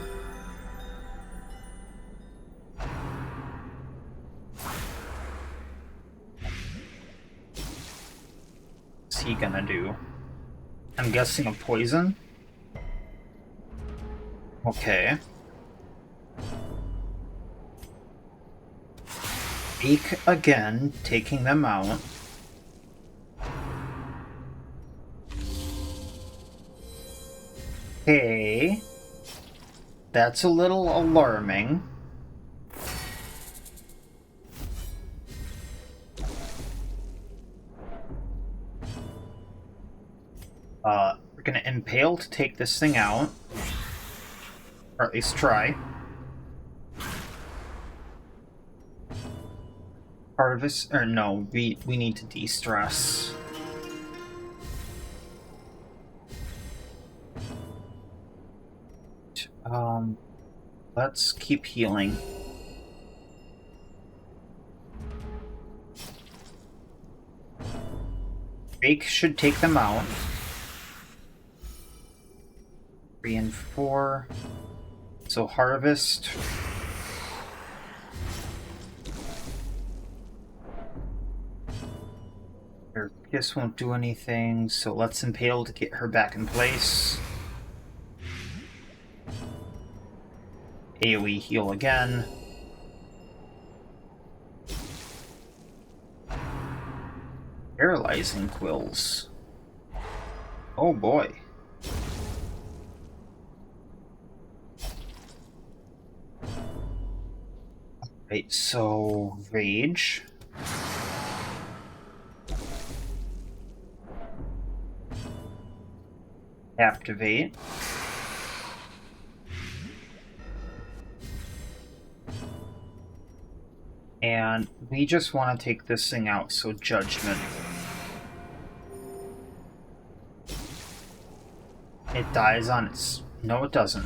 What's he gonna do? I'm guessing a poison? Okay. Speak again, taking them out. Okay. That's a little alarming. We're gonna impale to take this thing out. Or at least try. Harvest, or no, we need to de-stress. Let's keep healing. Bake should take them out. 3 and 4. So harvest. Her kiss won't do anything, so let's impale to get her back in place. AoE heal again. Paralyzing quills. Oh boy. Right, so rage. Activate. And we just want to take this thing out, so Judgment. It dies on its... No, it doesn't.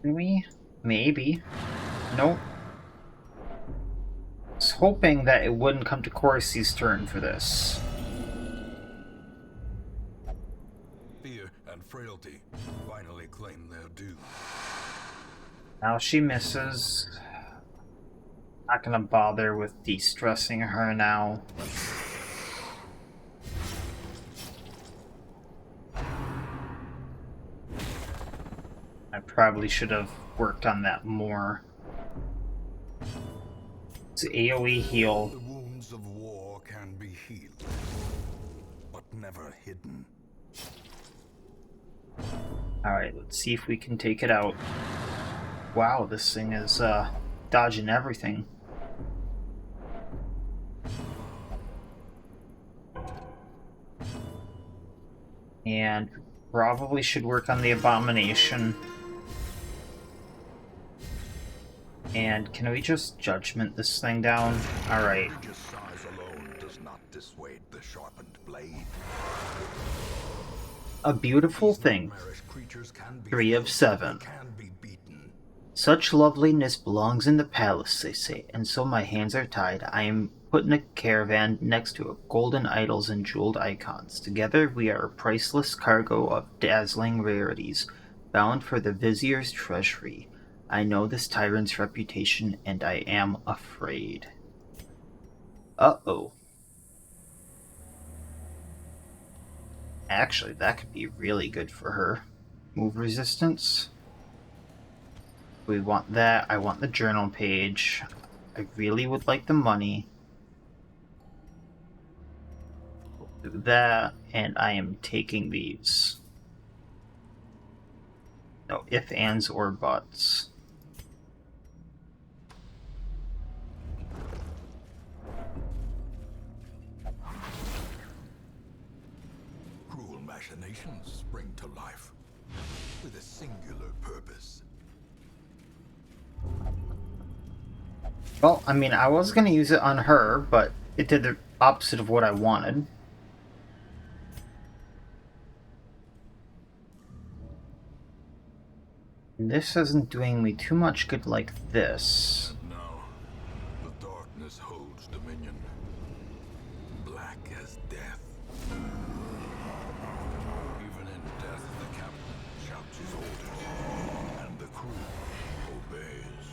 Can we? Maybe. Nope. I was hoping that it wouldn't come to Corsi's turn for this. Fear and frailty finally claim their due. Now she misses. Not gonna bother with de-stressing her now. I probably should have worked on that more. It's AoE heal. The wounds of war can be healed, but never hidden. Alright, let's see if we can take it out. Wow, this thing is dodging everything. And probably should work on the Abomination. And can we just Judgment this thing down? Alright. Just size alone does not dissuade the sharpened blade. A beautiful These thing. nightmarish creatures can be 3 of filled, 7. they can be beaten. Such loveliness belongs in the palace, they say, and so my hands are tied. I am put in a caravan next to golden idols and jeweled icons. Together we are a priceless cargo of dazzling rarities, bound for the vizier's treasury. I know this tyrant's reputation, and I am afraid. Uh-oh. Actually, that could be really good for her. Move resistance. We want that. I want the journal page. I really would like the money. We'll do that, and I am taking these. No ifs, ands, or buts. Cruel machinations spring to life with a singular purpose. Well, I mean, I was going to use it on her, but it did the opposite of what I wanted. This isn't doing me too much good like this. And now, the darkness holds dominion. Black as death. Even in death, the captain shouts his orders, and the crew obeys.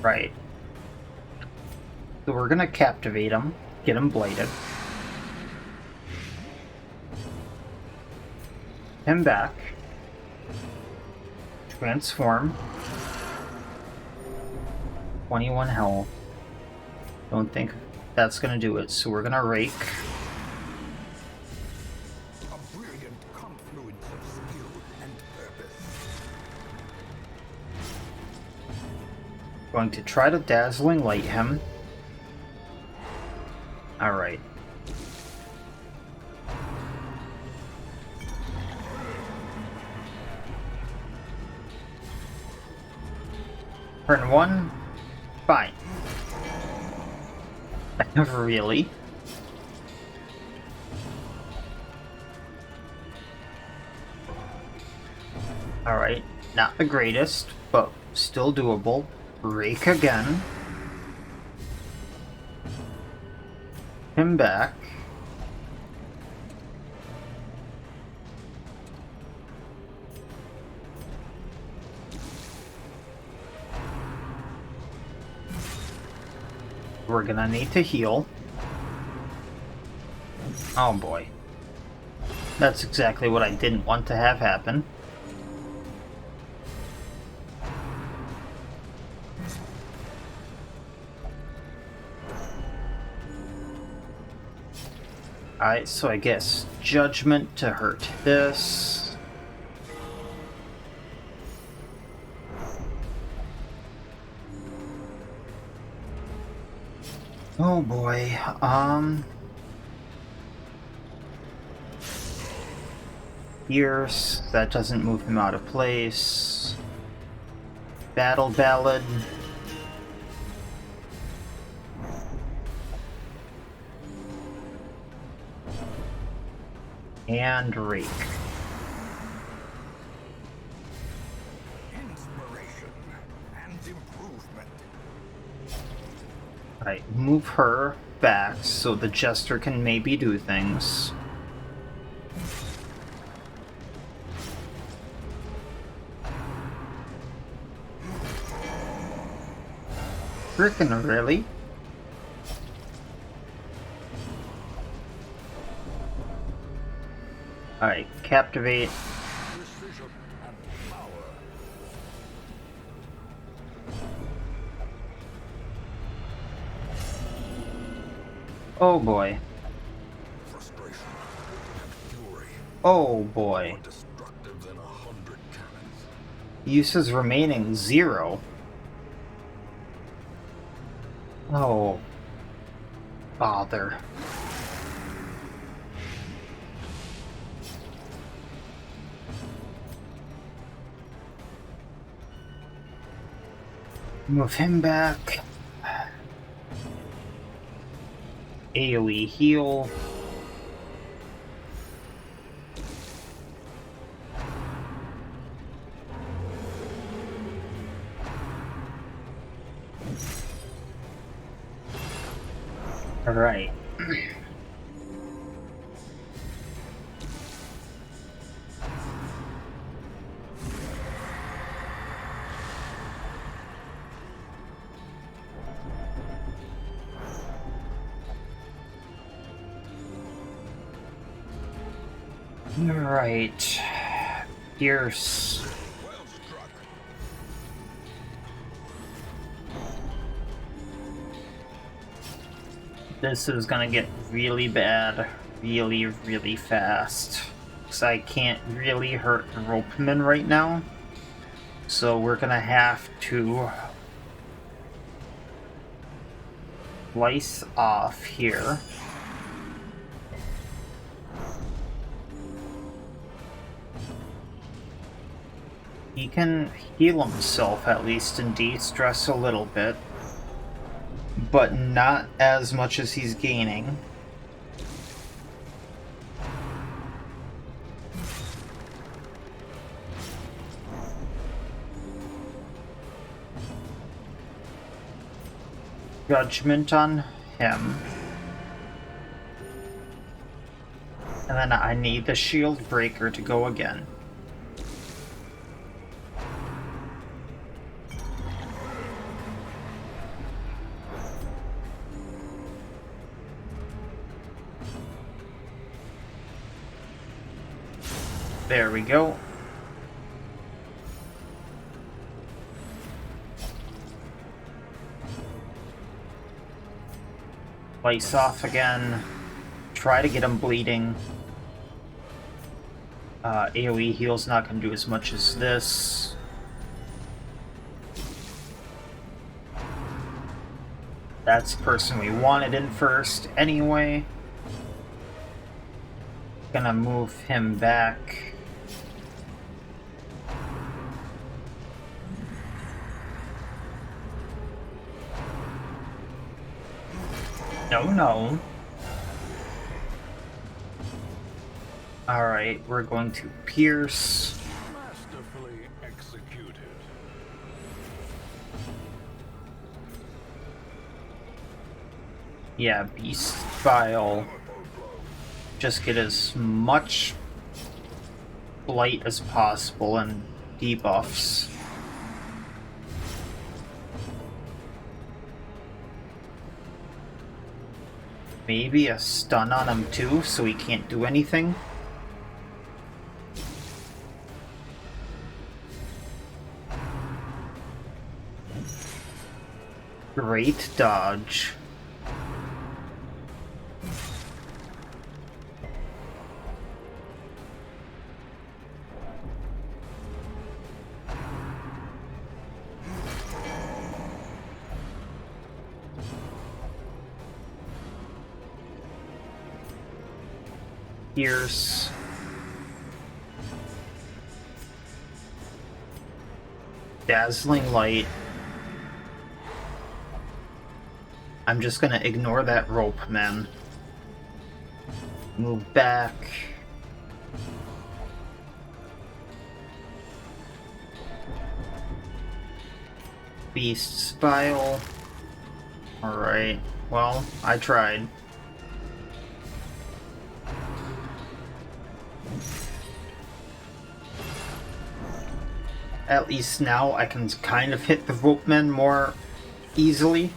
Right. So we're going to captivate him, get him blighted. Him back. Transform. 21 health. Don't think that's gonna do it, so we're gonna rake. A brilliant confluence of skill and purpose. Going to try to dazzling light him. Alright. Turn 1. Fine. Really? Alright. Not the greatest, but still doable. Rake again. Him back. We're gonna need to heal. Oh boy. That's exactly what I didn't want to have happen. Alright, so I guess Judgment to hurt this. Oh boy, Fierce, that doesn't move him out of place. Battle Ballad. And Rake. Inspiration and improvement. Alright, move her back so the Jester can maybe do things. Frickin' really? Alright, captivate. Precision and power. Oh boy. Frustration and fury. Oh boy. More destructive than 100 cannons. Uses remaining 0. Oh. Bother. Move him back. AoE heal. Alright. Alright. Pierce. This is gonna get really bad really, really fast. Because I can't really hurt the ropeman right now. So we're gonna have to slice off here. He can heal himself at least and de-stress a little bit, but not as much as he's gaining. Judgment on him. And then I need the Shieldbreaker to go again. There we go. Slice off again. Try to get him bleeding. AoE heal's not going to do as much as this. That's the person we wanted in first anyway. Gonna move him back. No. Alright, we're going to pierce. Masterfully executed. Yeah, Beast File. Just get as much blight as possible and debuffs. Maybe a stun on him too, so he can't do anything. Great dodge. Pierce. Dazzling Light. I'm just gonna ignore that rope, man. Move back. Beast's Bile. Alright, well, I tried. At least now I can kind of hit the ropemen more easily.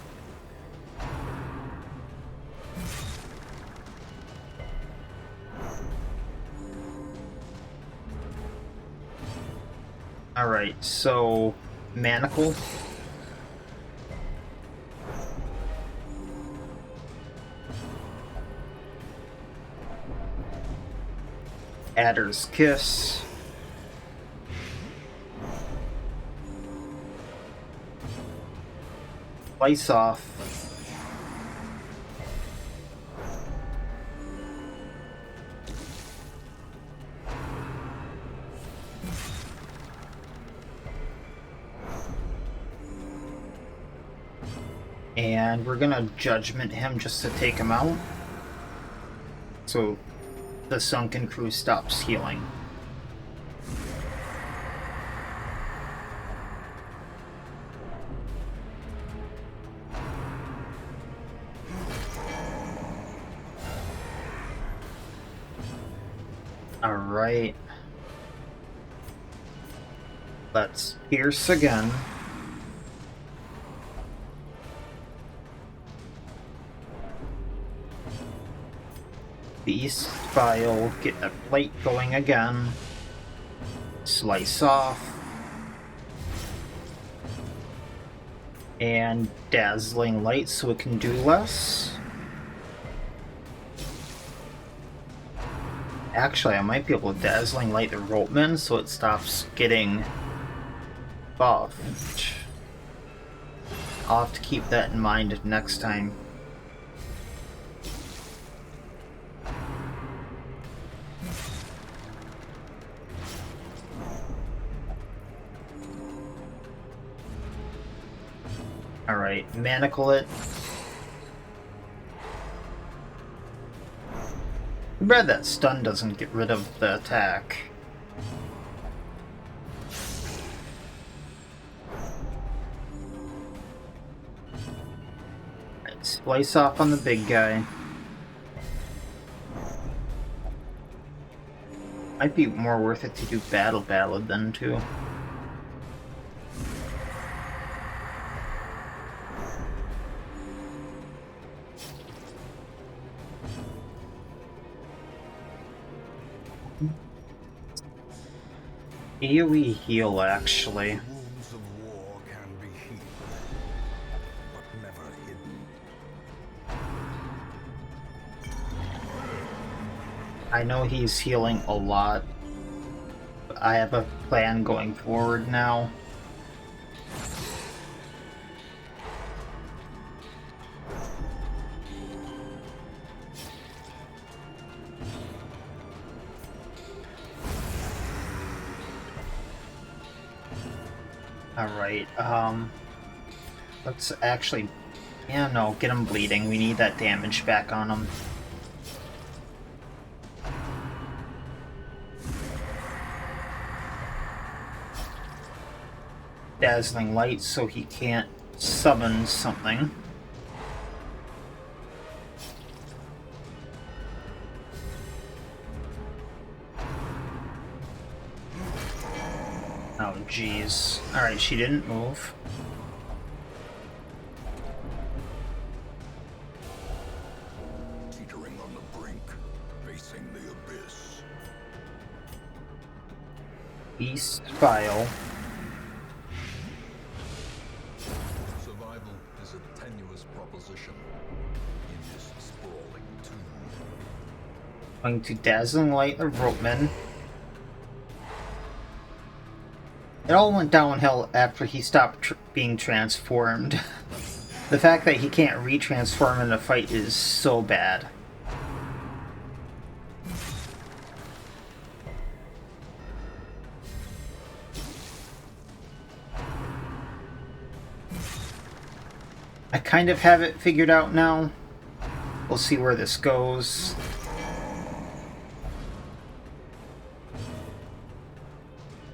Alright, so Manacle. Adder's Kiss. Slice off. And we're gonna Judgment him just to take him out. So the Sunken Crew stops healing. Alright. Let's pierce again. Beast File, get a plate going again. Slice off. And Dazzling Light so it can do less. Actually, I might be able to Dazzling Light the Ropeman so it stops getting buffed. I'll have to keep that in mind next time. Alright, manacle it. Too bad that stun doesn't get rid of the attack. Right, splice off on the big guy. Might be more worth it to do Battle Ballad then too. AoE heal, actually. Wounds of war can be healed, but never hidden. I know he's healing a lot, but I have a plan going forward now. Alright, let's actually, yeah, no, get him bleeding. We need that damage back on him. Dazzling Light so he can't summon something. Oh, jeez. Alright, she didn't move. Teetering on the brink, facing the abyss. Beast File. Survival is a tenuous proposition in this sprawling tomb. Going to Dazzling Light the Ropeman. It all went downhill after he stopped being transformed. The fact that he can't retransform in a fight is so bad. I kind of have it figured out now. We'll see where this goes.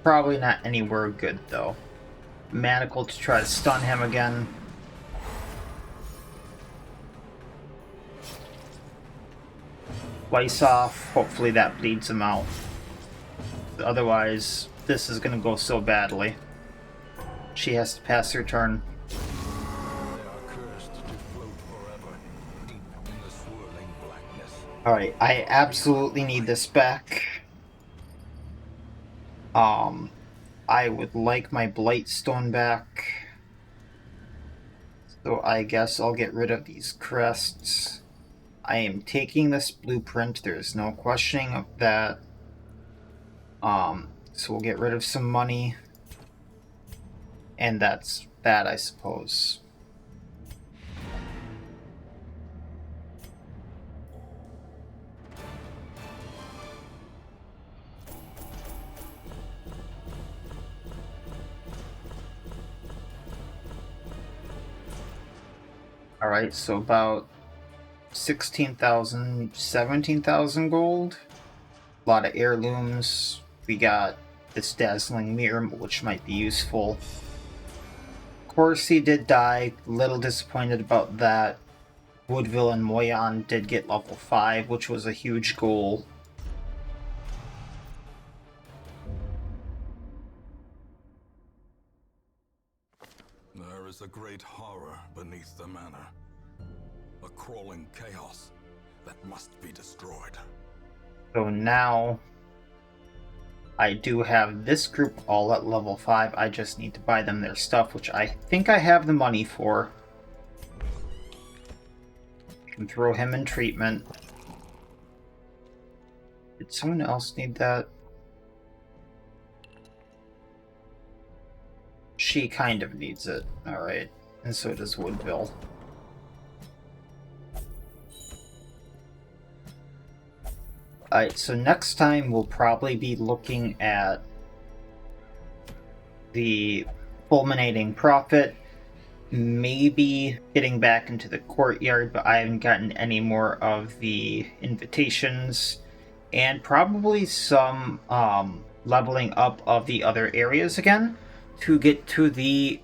Probably not anywhere good, though. Manacle to try to stun him again. Slice off. Hopefully that bleeds him out. Otherwise, this is going to go so badly. She has to pass her turn. They are cursed to float forever, deep in the swirling blackness. Alright, I absolutely need this back. I would like my Blightstone back. So I guess I'll get rid of these crests. I am taking this blueprint, there's no questioning of that. So we'll get rid of some money. And that's that, I suppose. Alright, so about 16,000, 17,000 gold. A lot of heirlooms. We got this dazzling mirror, which might be useful. Corsi did die, little disappointed about that. Woodville and Moyan did get level 5, which was a huge goal. great horror beneath the manor. A crawling chaos that must be destroyed. So now I do have this group all at level 5. I just need to buy them their stuff, which I think I have the money for. I can throw him in treatment. Did someone else need that? She kind of needs it. Alright. And so does Woodville. Alright, so next time we'll probably be looking at the Fulminating Prophet, maybe getting back into the courtyard, but I haven't gotten any more of the invitations, and probably some leveling up of the other areas again to get to the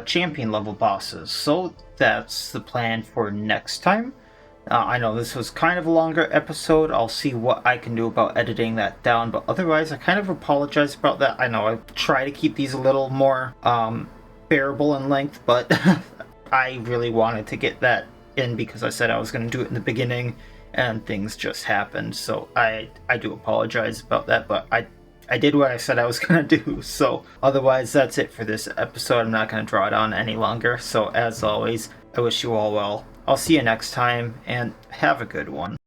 champion level bosses. So that's the plan for next time. I know this was kind of a longer episode. I'll see what I can do about editing that down, but otherwise I kind of apologize about that. I know I try to keep these a little more bearable in length, but I really wanted to get that in because I said I was going to do it in the beginning and things just happened. So I do apologize about that, but I did what I said I was going to do. So otherwise that's it for this episode. I'm not going to draw it on any longer. So as always, I wish you all well. I'll see you next time, and have a good one.